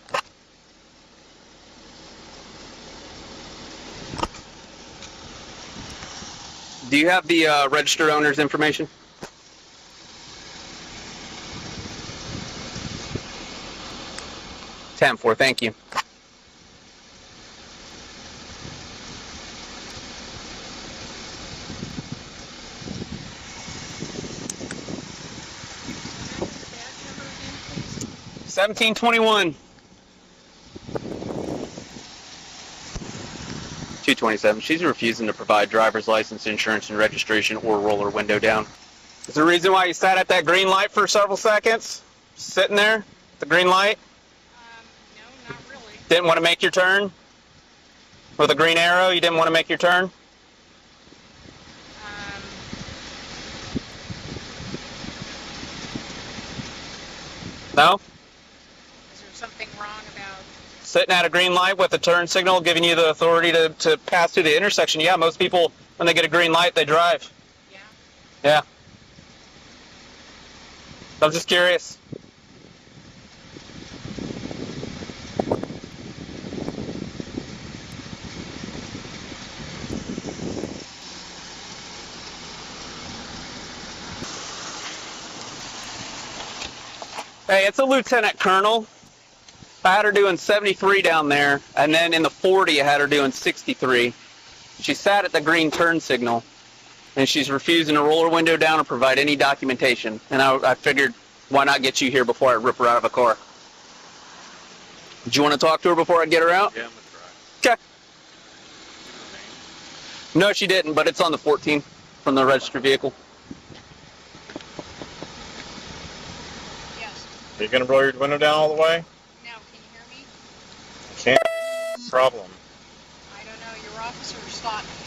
Do you have the registered owner's information? $10-4, thank you. Badge number again, please. 1721. 227. She's refusing to provide driver's license, insurance, and registration or roll her window down. Is there a reason why you sat at that green light for several seconds? Sitting there? The green light? No, not really. Didn't want to make your turn? With a green arrow, you didn't want to make your turn? No? Is there something wrong about... Sitting at a green light with a turn signal giving you the authority to pass through the intersection. Yeah, most people, when they get a green light, they drive. Yeah? Yeah. I'm just curious. Hey, it's a lieutenant colonel. I had her doing 73 down there, and then in the 40 I had her doing 63. She sat at the green turn signal, and she's refusing to roll her window down or provide any documentation. And I figured, why not get you here before I rip her out of a car? Do you want to talk to her before I get her out? Yeah, I'm gonna try. Okay. No, she didn't, but it's on the 14 from the registered vehicle. Yes. Are you going to roll your window down all the way? No, can you hear me? Can't. Problem. I don't know. Your officer stopped me,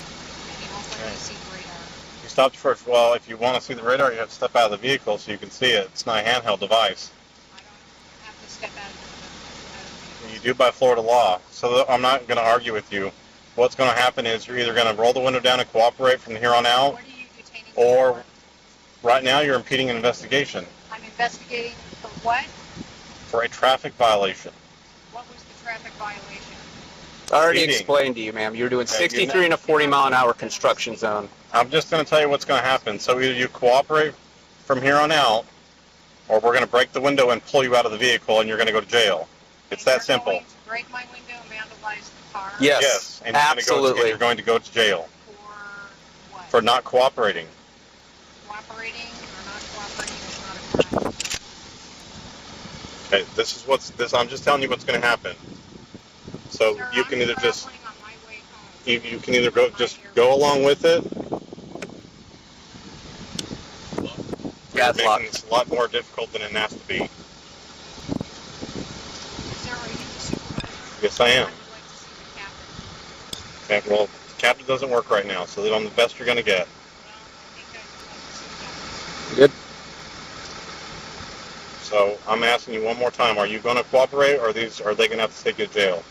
and he won't let me see the radar. You stopped first. Well, if you want to see the radar, you have to step out of the vehicle so you can see it. It's not a handheld device. I don't have to step out of the You do by Florida law. So I'm not going to argue with you. What's going to happen is you're either going to roll the window down and cooperate from here on out, or right now you're impeding an investigation. I'm investigating for what? For a traffic violation. What was the traffic violation? I already Speeding. Explained to you, ma'am. You're doing Okay, 63 in a 40-mile-an-hour construction zone. I'm just going to tell you what's going to happen. So either you cooperate from here on out, or we're going to break the window and pull you out of the vehicle, and you're going to go to jail. It's that simple. Going to break my window and vandalize the car? Yes. And absolutely. You're going to go to jail. For what? For not cooperating. Cooperating or not cooperating is not a crime. Okay, this is I'm just telling you what's going to happen. So Sir, you I'm can either just traveling on my way home. you can either go along with it. Yeah, You're making this a lot more difficult than it has to be. Sir, are you the supervisor? Yes, I am. I would like to see the captain. Okay, well, the captain doesn't work right now, so they're on the best you're going to get. Good. So I'm asking you one more time: are you going to cooperate, or are they going to have to take you to jail?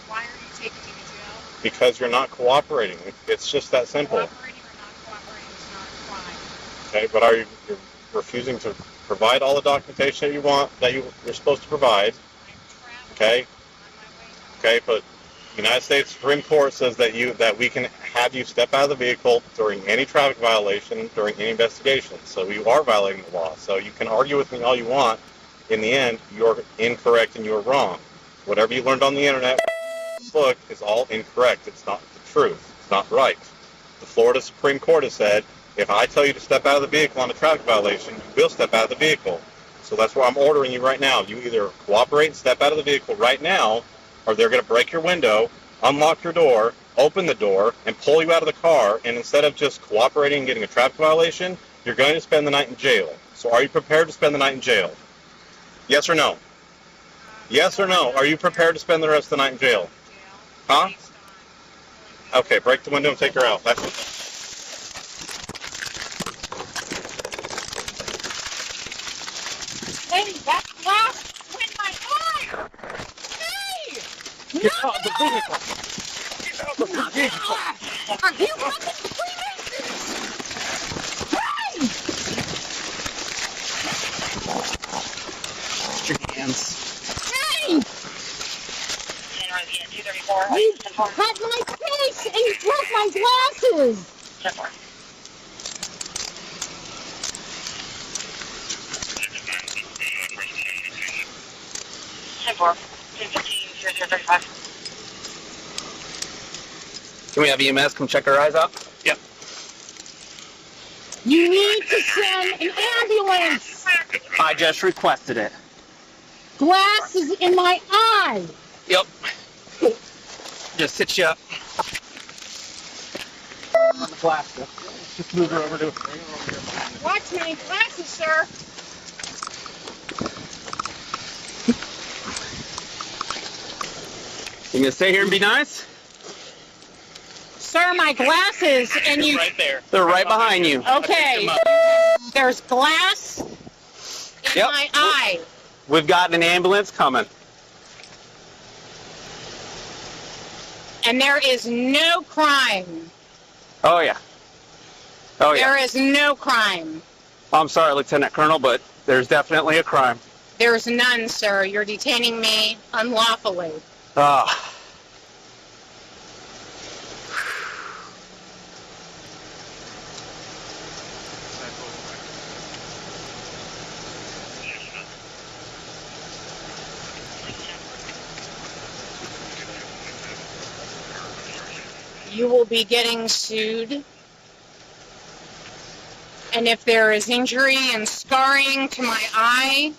Why are you taking me to jail? Because you're not cooperating. It's just that simple. Cooperating or not cooperating is not a crime. Okay, but you're refusing to provide all the documentation that you want, that you're supposed to provide. Okay. Okay, but the United States Supreme Court says that we can have you step out of the vehicle during any traffic violation, during any investigation. So you are violating the law. So you can argue with me all you want. In the end, you're incorrect and you're wrong. Whatever you learned on the internet, book is all incorrect. It's not the truth. It's not right. The Florida Supreme Court has said, if I tell you to step out of the vehicle on a traffic violation, you will step out of the vehicle. So that's why I'm ordering you right now. You either cooperate and step out of the vehicle right now, or they're going to break your window, unlock your door, open the door, and pull you out of the car. And instead of just cooperating and getting a traffic violation, you're going to spend the night in jail. So are you prepared to spend the night in jail? Yes or no? Yes or no? Are you prepared to spend the rest of the night in jail? Huh? Okay, break the window and take her out. That's it. Hey, that glass went my eye! Hey! Get out of the vehicle! Get out of the vehicle! Are you fucking Put your hands. Hey! You cut my face and you broke my glasses! Can we have EMS come check our eyes out? Yep. You need to send an ambulance! I just requested it. Glass is in my eye! Yep. Just sit you up. On the glass. Just move her over to. Watch my glasses, sir! You gonna stay here and be nice? Sir, my glasses, and you... Right there. They're right behind you. Okay. There's glass in my eye. We've got an ambulance coming. And there is no crime. Oh, yeah. Oh, yeah. There is no crime. I'm sorry, Lieutenant Colonel, but there's definitely a crime. There's none, sir. You're detaining me unlawfully. Ah. You will be getting sued. And if there is injury and scarring to my eye,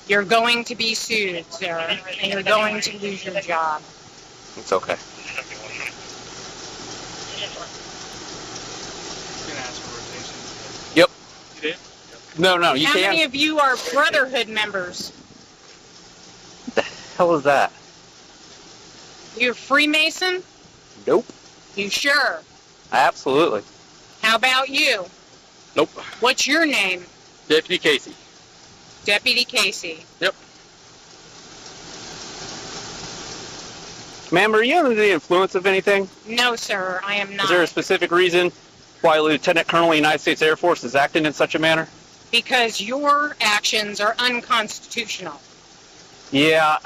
You're going to be sued, sir, and you're going to lose your job. It's okay. Yep. You did? No, you How can't. many of you are Brotherhood members? What the hell is that? You're Freemason? Nope. You sure? Absolutely. How about you? Nope. What's your name? Deputy Casey. Deputy Casey. Yep. Ma'am, are you under the influence of anything? No, sir, I am not. Is there a specific reason why Lieutenant Colonel of the United States Air Force is acting in such a manner? Because your actions are unconstitutional. Yeah,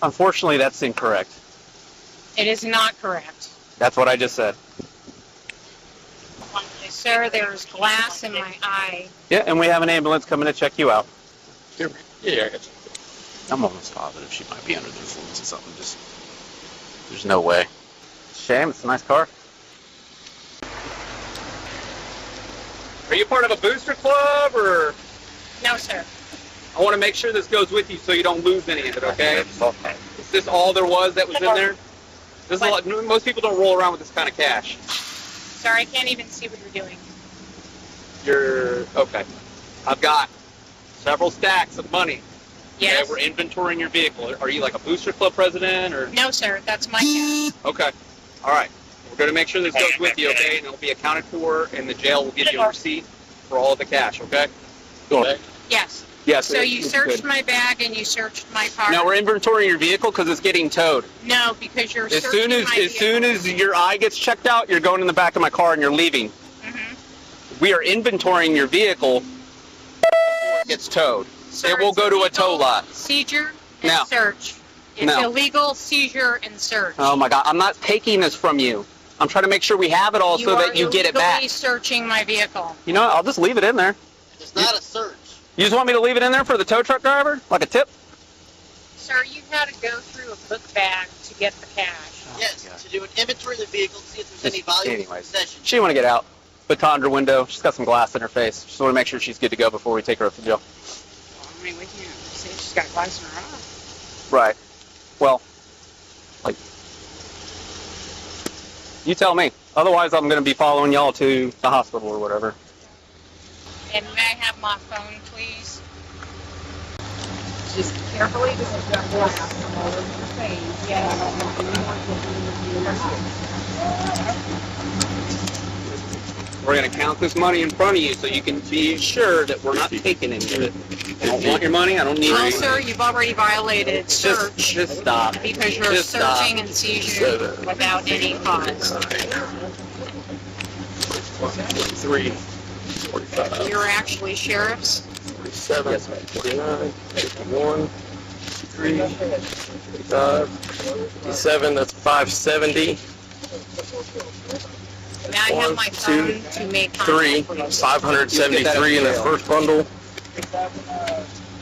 unfortunately that's incorrect. It is not correct. That's what I just said. Sir, there's glass in my eye. Yeah, and we have an ambulance coming to check you out. Yeah, I got you. I'm almost positive she might be under the influence of something. There's no way. Shame, it's a nice car. Are you part of a booster club, or? No, sir. I want to make sure this goes with you so you don't lose any of it, okay? Is this all there was that was in there? This is a lot, most people don't roll around with this kind of cash. Sir, I can't even see what you're doing. Okay. I've got several stacks of money. Yes. Okay, we're inventorying your vehicle. Are you like a booster club president, or? No, sir, that's my cash. Okay. All right. We're going to make sure this goes with you, okay? And it'll be accounted for, and the jail will give you a receipt for all of the cash, okay? Go on. Yes. Yes. So you searched my bag and you searched my car? No, we're inventorying your vehicle because it's getting towed. No, because you're As searching my vehicle. soon as your eye gets checked out, you're going in the back of my car and you're leaving. We are inventorying your vehicle before it gets towed. Sir, it will it's go to a illegal tow lot. Seizure and No. search. It's No. illegal seizure and search. Oh my God, I'm not taking this from you. I'm trying to make sure we have it all so that you get it You are back. illegally searching my vehicle. You know what? I'll just leave it in there. It's not a search. You just want me to leave it in there for the tow truck driver? Like a tip? Sir, you had to go through a book bag to get the cash. Yes, to do an inventory of the vehicle, see if there's any valuable possessions. She want to get out. Baton her window. She's got some glass in her face. Just want to make sure she's good to go before we take her up to jail. I mean, we can't see if she's got glass in her eye. Right. Well, like, you tell me. Otherwise, I'm going to be following y'all to the hospital or whatever. And may I have my phone, please? Just carefully, because I've got glass all over your face. Yeah, I don't want anyone We're going to count this money in front of you so you can be sure that we're not taking any of it. I don't want your money. I don't need Well, it. sir, you've already violated search Just stop. because you're Just stop. searching and seizure without any cause. 3, 45, You're actually sheriffs. 47, 49, 51, 53, 55, 57, that's 570. May I have my phone to make Three, contact, please? 573 in the first bundle.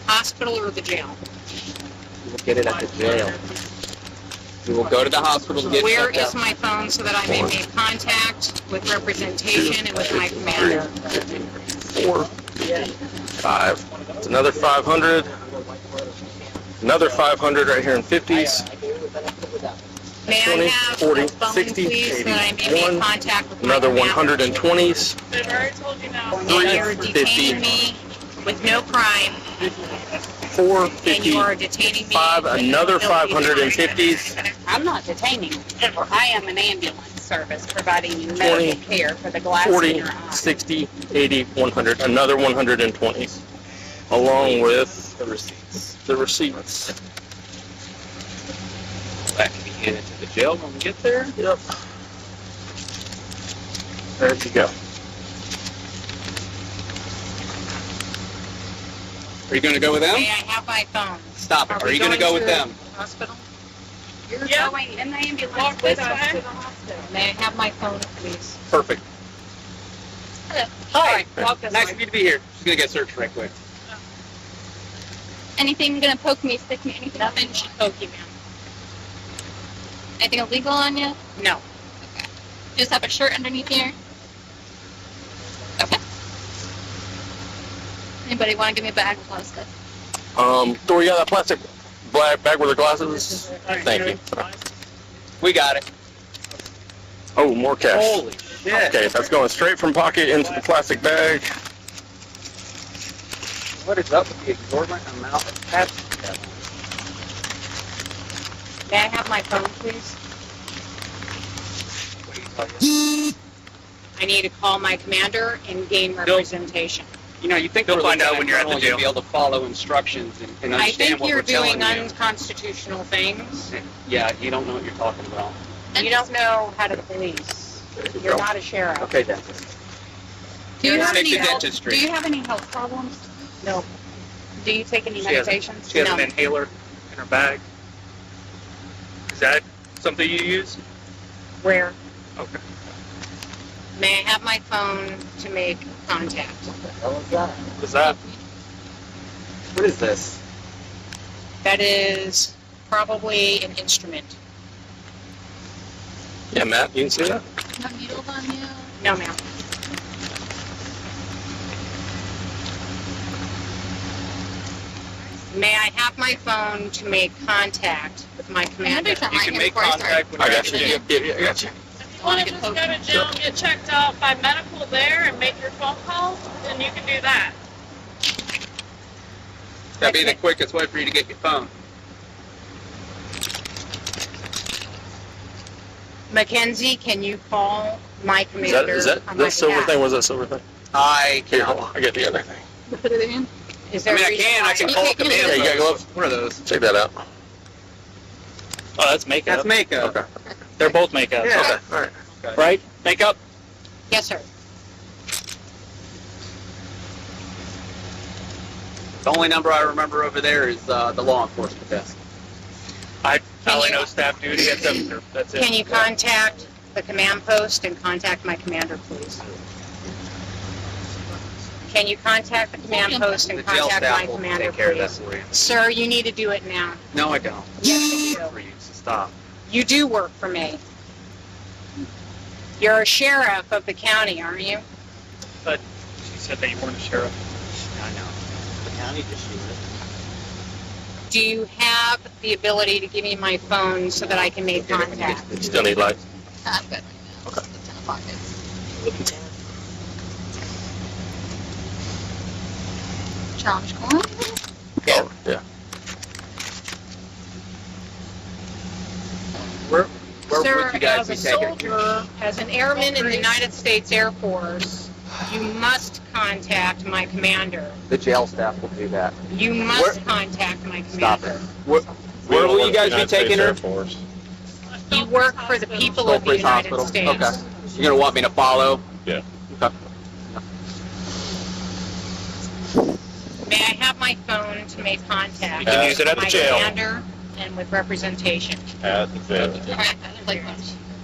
Hospital or the jail? We'll get it at the jail. We will go to the hospital to get Where checked is out. my phone so that I may make contact with representation and with my commander? 4, 5. It's another 500. Another 500 right here in 50s. May 20, I have 40, a phone, 60, please, so that I may 81, make contact with Another my commander? 120s. And you're 50. detaining me with no crime, 4, and you are detaining me 5, with another no guilty crime. 550s. I'm not detaining you. I am an ambulance service providing you 20, medical care for the glass in 40, your eye. 60, 80, 100. Another 120s. Along with the receipts. That can be handed to the jail when we get there. Yep. There you go. Are you going to go with them? May I have my phone? Stop it. Are we you going to go with to them? the Hospital? You're going in the ambulance Walk with this us way. to the hospital. May I have my phone, please? Perfect. Hello. Hi. Walk this Nice way. of you to be here. Just going to get searched right quick. Anything gonna poke me, stick me, anything? Nothing should poke you, ma'am. Anything illegal on you? No. Okay. Just have a shirt underneath here? Okay. Anybody want to give me a bag with a lot of stuff? Thor, you got that plastic black bag with the glasses? Thank you. We got it. Oh, more cash. Holy shit. Okay, that's going straight from pocket into the plastic bag. What is up with the exorbitant amount of cash? May I have my phone, please? I need to call my commander and gain representation. You know, you think You'll we're find out Lieutenant when you're at the Colonel, jail. You'll be able to follow instructions and I understand think what you're we're telling doing you. unconstitutional things. Yeah, you don't know what you're talking about. You don't know how to police. You're not a sheriff. Okay, then. Do you have Take any the health? dentistry. Do you have any health problems? No. Do you take any She has medications? an inhaler in her bag. Is that something you use? Where? Okay. May I have my phone to make contact? What is that? What is this? That is probably an instrument. Yeah, Matt, you can see that? No needles on you? No, ma'am. May I have my phone to make contact with my commander? You can make contact when I you're got at you. the jail. I got you. If you want to just go to jail and get checked out by medical there and make your phone calls, then you can do that. That'd be the quickest way for you to get your phone. Mackenzie, can you call my commander Is that on my that silver behalf? thing? Was that silver thing? I Here, can't. hold on. I get the other thing. Put it in. Is there I mean, a I reason can. why I can you call can't command. get it? Yeah, you got gloves? What are those? Check that out. Oh, that's makeup. That's makeup. Okay. They're both makeup. Yeah. Okay. All right. Okay. Right? Makeup? Yes, sir. The only number I remember over there is the law enforcement desk. I only know staff duty. That's it. Can you contact the command post and contact my commander, please? Can you contact the command post and The jail contact staff my will commander, take care of that please? for you. Sir, you need to do it now. No, I don't. Yes, you For you, so stop. do. You do work for me. You're a sheriff of the county, aren't you? But she said that you weren't a sheriff. I know. The county just used it. Do you have the ability to give me my phone so that I can make contact? You still need lights? I'm good right now. Okay. It's in a pocket. Challenge going? Oh, yeah. Where Sir, would you guys as be a taking? soldier, as an airman in the United States Air Force, you must contact my commander. The jail staff will do that. You must contact my Stop commander. it. Where will you guys be taking her? You work for the people of the Stokebridge United Hospital. States. Okay. You're gonna want me to follow? Yeah. Okay. May I have my phone to make contact? You can use it at the with jail. My commander and with representation. At the jail. Like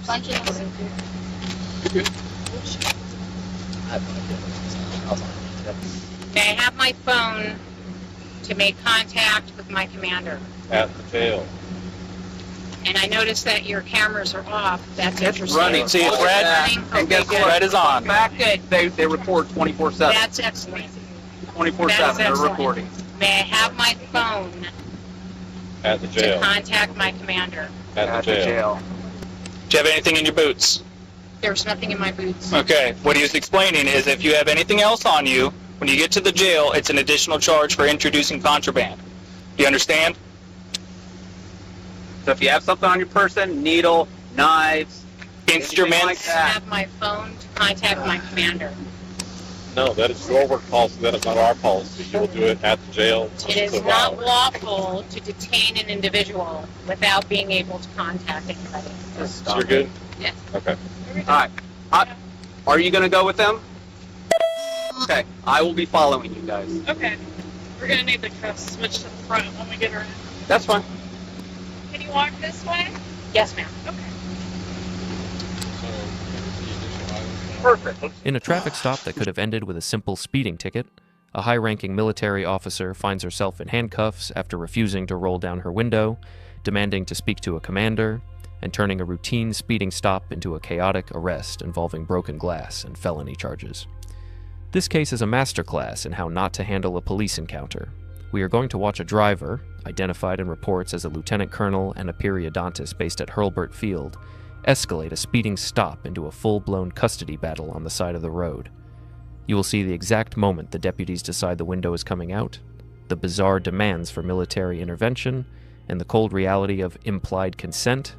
bunches. May I have my phone to make contact with my commander? At the jail. And I noticed that your cameras are off. That's interesting. Running. See, it's red. Running? And guess Okay, what? Red is on. Back good. They record 24/7. That's excellent. 24/7. They're excellent. recording. May I have my phone At the to jail. contact my commander? At the jail. Do you have anything in your boots? There's nothing in my boots. Okay. What he was explaining is if you have anything else on you, when you get to the jail, it's an additional charge for introducing contraband. Do you understand? So if you have something on your person, needle, knives, Instruments. like I that. have my phone to contact my commander. No, that is your work policy. That is not our policy. You will do it at the jail. It is to not violate. lawful to detain an individual without being able to contact anybody. So you're good? Yes. Okay. All right. Are you going to go with them? Okay. I will be following you guys. Okay. We're gonna need the cuffs switched to the front when we get her in. That's fine. Can you walk this way? Yes, ma'am. Okay. Perfect. In a traffic stop that could have ended with a simple speeding ticket, a high-ranking military officer finds herself in handcuffs after refusing to roll down her window, demanding to speak to a commander, and turning a routine speeding stop into a chaotic arrest involving broken glass and felony charges. This case is a masterclass in how not to handle a police encounter, We are going to watch a driver, identified in reports as a lieutenant colonel and a periodontist based at Hurlburt Field, escalate a speeding stop into a full-blown custody battle on the side of the road. You will see the exact moment the deputies decide the window is coming out, the bizarre demands for military intervention, and the cold reality of implied consent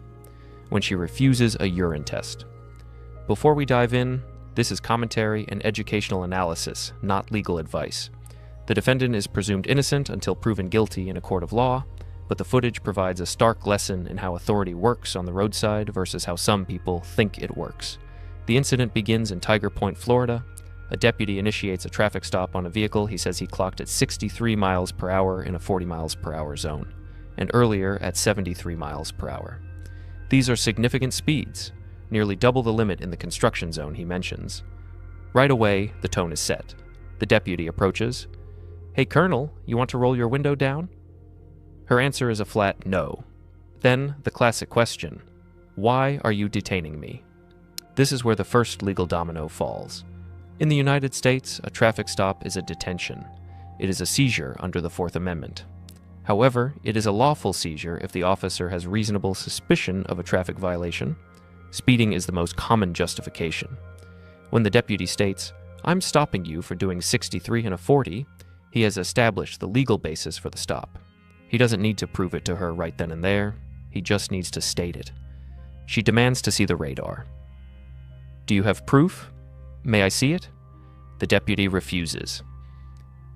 when she refuses a urine test. Before we dive in, this is commentary and educational analysis, not legal advice. The defendant is presumed innocent until proven guilty in a court of law, but the footage provides a stark lesson in how authority works on the roadside versus how some people think it works. The incident begins in Tiger Point, Florida. A deputy initiates a traffic stop on a vehicle he says he clocked at 63 miles per hour in a 40 miles per hour zone, and earlier at 73 miles per hour. These are significant speeds, nearly double the limit in the construction zone he mentions. Right away, the tone is set. The deputy approaches. "Hey, Colonel, you want to roll your window down?" Her answer is a flat no. Then, the classic question, "Why are you detaining me?" This is where the first legal domino falls. In the United States, a traffic stop is a detention. It is a seizure under the Fourth Amendment. However, it is a lawful seizure if the officer has reasonable suspicion of a traffic violation. Speeding is the most common justification. When the deputy states, "I'm stopping you for doing 63 in a 40, he has established the legal basis for the stop. He doesn't need to prove it to her right then and there. He just needs to state it. She demands to see the radar. "Do you have proof? May I see it?" The deputy refuses.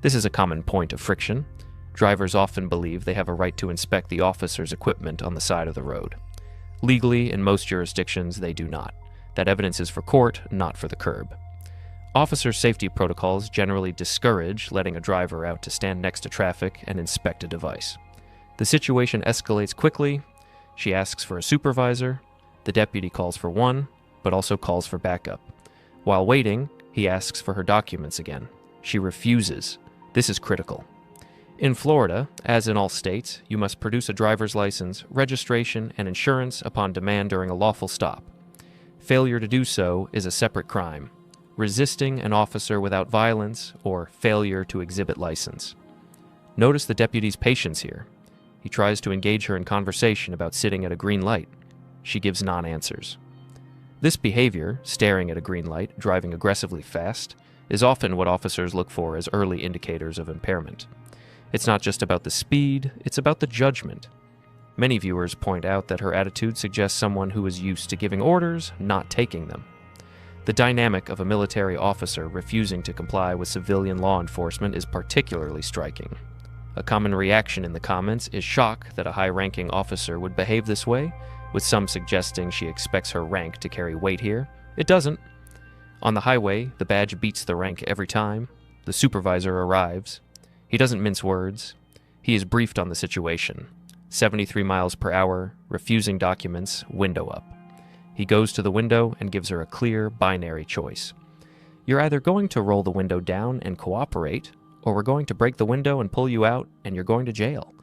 This is a common point of friction. Drivers often believe they have a right to inspect the officer's equipment on the side of the road. Legally, in most jurisdictions, they do not. That evidence is for court, not for the curb. Officer safety protocols generally discourage letting a driver out to stand next to traffic and inspect a device. The situation escalates quickly. She asks for a supervisor. The deputy calls for one, but also calls for backup. While waiting, he asks for her documents again. She refuses. This is critical. In Florida, as in all states, you must produce a driver's license, registration, and insurance upon demand during a lawful stop. Failure to do so is a separate crime. Resisting an officer without violence, or failure to exhibit license. Notice the deputy's patience here. He tries to engage her in conversation about sitting at a green light. She gives non-answers. This behavior, staring at a green light, driving aggressively fast, is often what officers look for as early indicators of impairment. It's not just about the speed, it's about the judgment. Many viewers point out that her attitude suggests someone who is used to giving orders, not taking them. The dynamic of a military officer refusing to comply with civilian law enforcement is particularly striking. A common reaction in the comments is shock that a high-ranking officer would behave this way, with some suggesting she expects her rank to carry weight here. It doesn't. On the highway, the badge beats the rank every time. The supervisor arrives. He doesn't mince words. He is briefed on the situation. 73 miles per hour, refusing documents, window up. He goes to the window and gives her a clear, binary choice. You're either going to roll the window down and cooperate, or we're going to break the window and pull you out, and you're going to jail.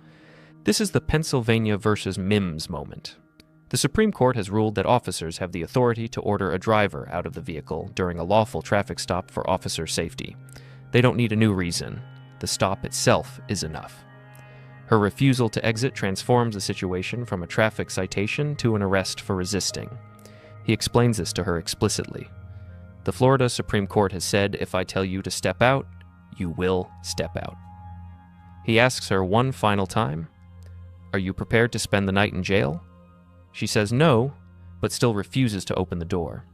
This is the Pennsylvania versus Mims moment. The Supreme Court has ruled that officers have the authority to order a driver out of the vehicle during a lawful traffic stop for officer safety. They don't need a new reason. The stop itself is enough. Her refusal to exit transforms the situation from a traffic citation to an arrest for resisting. He explains this to her explicitly. The Florida Supreme Court has said, if I tell you to step out, you will step out. He asks her one final time, "Are you prepared to spend the night in jail?" She says no, but still refuses to open the door.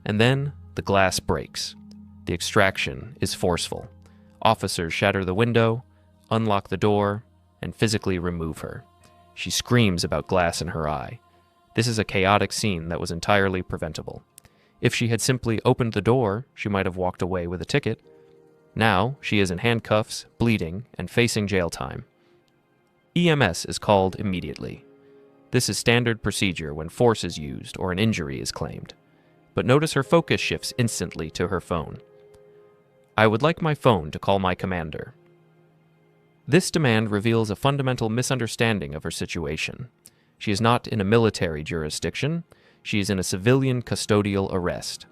And then the glass breaks. The extraction is forceful. Officers shatter the window, unlock the door, and physically remove her. She screams about glass in her eye. This is a chaotic scene that was entirely preventable. If she had simply opened the door, she might have walked away with a ticket. Now, she is in handcuffs, bleeding, and facing jail time. EMS is called immediately. This is standard procedure when force is used or an injury is claimed. But notice her focus shifts instantly to her phone. "I would like my phone to call my commander." This demand reveals a fundamental misunderstanding of her situation. She is not in a military jurisdiction. She is in a civilian custodial arrest.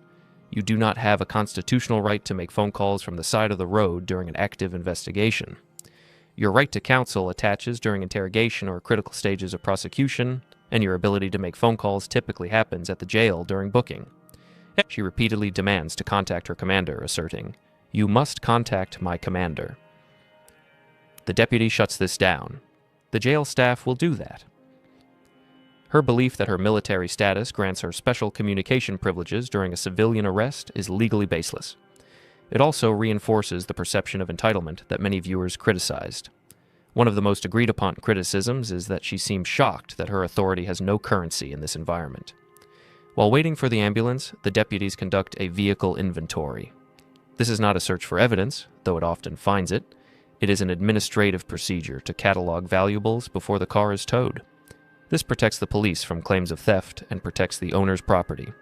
You do not have a constitutional right to make phone calls from the side of the road during an active investigation. Your right to counsel attaches during interrogation or critical stages of prosecution, and your ability to make phone calls typically happens at the jail during booking. She repeatedly demands to contact her commander, asserting, "You must contact my commander." The deputy shuts this down. The jail staff will do that. Her belief that her military status grants her special communication privileges during a civilian arrest is legally baseless. It also reinforces the perception of entitlement that many viewers criticized. One of the most agreed upon criticisms is that she seems shocked that her authority has no currency in this environment. While waiting for the ambulance, the deputies conduct a vehicle inventory. This is not a search for evidence, though it often finds it. It is an administrative procedure to catalog valuables before the car is towed. This protects the police from claims of theft and protects the owner's property.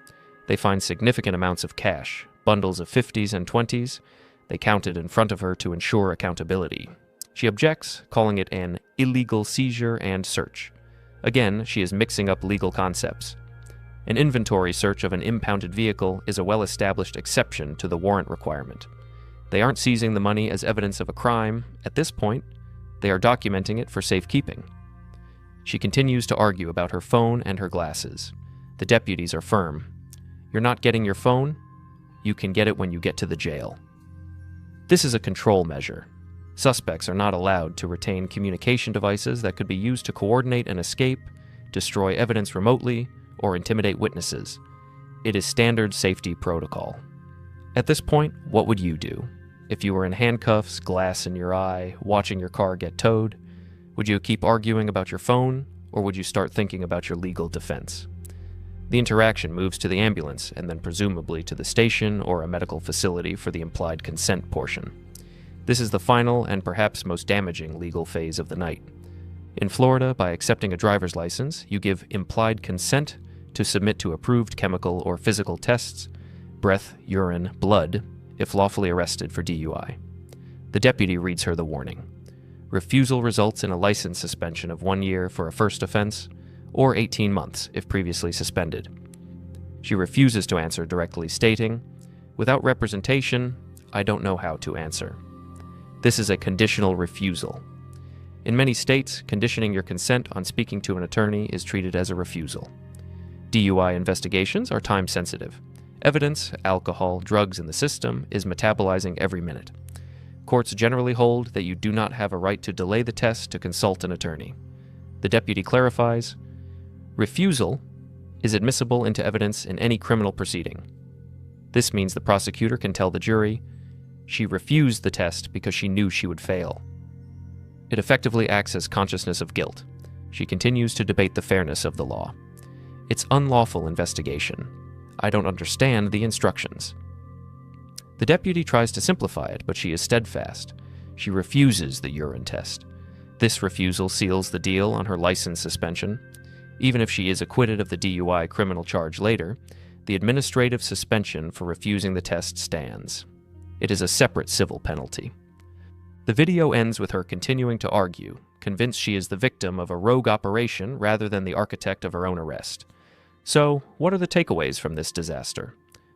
They find significant amounts of cash, bundles of 50s and 20s. They count it in front of her to ensure accountability. She objects, calling it an illegal seizure and search. Again, she is mixing up legal concepts. An inventory search of an impounded vehicle is a well-established exception to the warrant requirement. They aren't seizing the money as evidence of a crime. At this point, they are documenting it for safekeeping. She continues to argue about her phone and her glasses. The deputies are firm. You're not getting your phone? You can get it when you get to the jail. This is a control measure. Suspects are not allowed to retain communication devices that could be used to coordinate an escape, destroy evidence remotely, or intimidate witnesses. It is standard safety protocol. At this point, what would you do? If you were in handcuffs, glass in your eye, watching your car get towed, would you keep arguing about your phone, or would you start thinking about your legal defense? The interaction moves to the ambulance and then presumably to the station or a medical facility for the implied consent portion. This is the final and perhaps most damaging legal phase of the night. In Florida, by accepting a driver's license, you give implied consent to submit to approved chemical or physical tests, breath, urine, blood, if lawfully arrested for DUI. The deputy reads her the warning. Refusal results in a license suspension of 1 year for a first offense, or 18 months if previously suspended. She refuses to answer directly, stating, "Without representation, I don't know how to answer." This is a conditional refusal. In many states, conditioning your consent on speaking to an attorney is treated as a refusal. DUI investigations are time-sensitive. Evidence, alcohol, drugs in the system is metabolizing every minute. Courts generally hold that you do not have a right to delay the test to consult an attorney. The deputy clarifies, refusal is admissible into evidence in any criminal proceeding. This means the prosecutor can tell the jury, she refused the test because she knew she would fail. It effectively acts as consciousness of guilt. She continues to debate the fairness of the law. It's unlawful investigation. I don't understand the instructions. The deputy tries to simplify it, but she is steadfast. She refuses the urine test. This refusal seals the deal on her license suspension. Even if she is acquitted of the DUI criminal charge later, the administrative suspension for refusing the test stands. It is a separate civil penalty. The video ends with her continuing to argue, convinced she is the victim of a rogue operation rather than the architect of her own arrest. So, what are the takeaways from this disaster?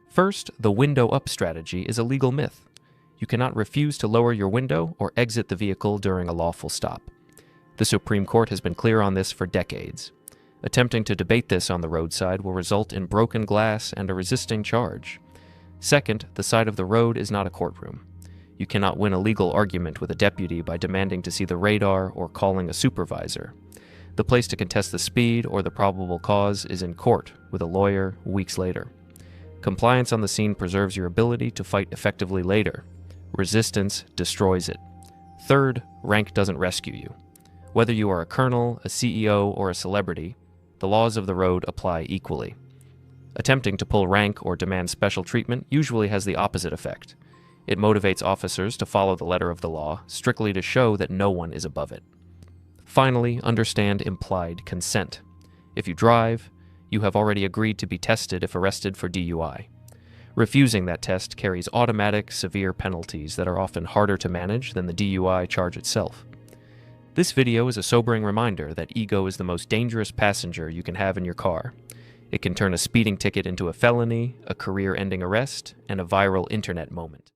First, the window-up strategy is a legal myth. You cannot refuse to lower your window or exit the vehicle during a lawful stop. The Supreme Court has been clear on this for decades. Attempting to debate this on the roadside will result in broken glass and a resisting charge. Second, the side of the road is not a courtroom. You cannot win a legal argument with a deputy by demanding to see the radar or calling a supervisor. The place to contest the speed or the probable cause is in court with a lawyer weeks later. Compliance on the scene preserves your ability to fight effectively later. Resistance destroys it. Third, rank doesn't rescue you. Whether you are a colonel, a CEO, or a celebrity, the laws of the road apply equally. Attempting to pull rank or demand special treatment usually has the opposite effect. It motivates officers to follow the letter of the law, strictly to show that no one is above it. Finally, understand implied consent. If you drive, you have already agreed to be tested if arrested for DUI. Refusing that test carries automatic, severe penalties that are often harder to manage than the DUI charge itself. This video is a sobering reminder that ego is the most dangerous passenger you can have in your car. It can turn a speeding ticket into a felony, a career-ending arrest, and a viral internet moment.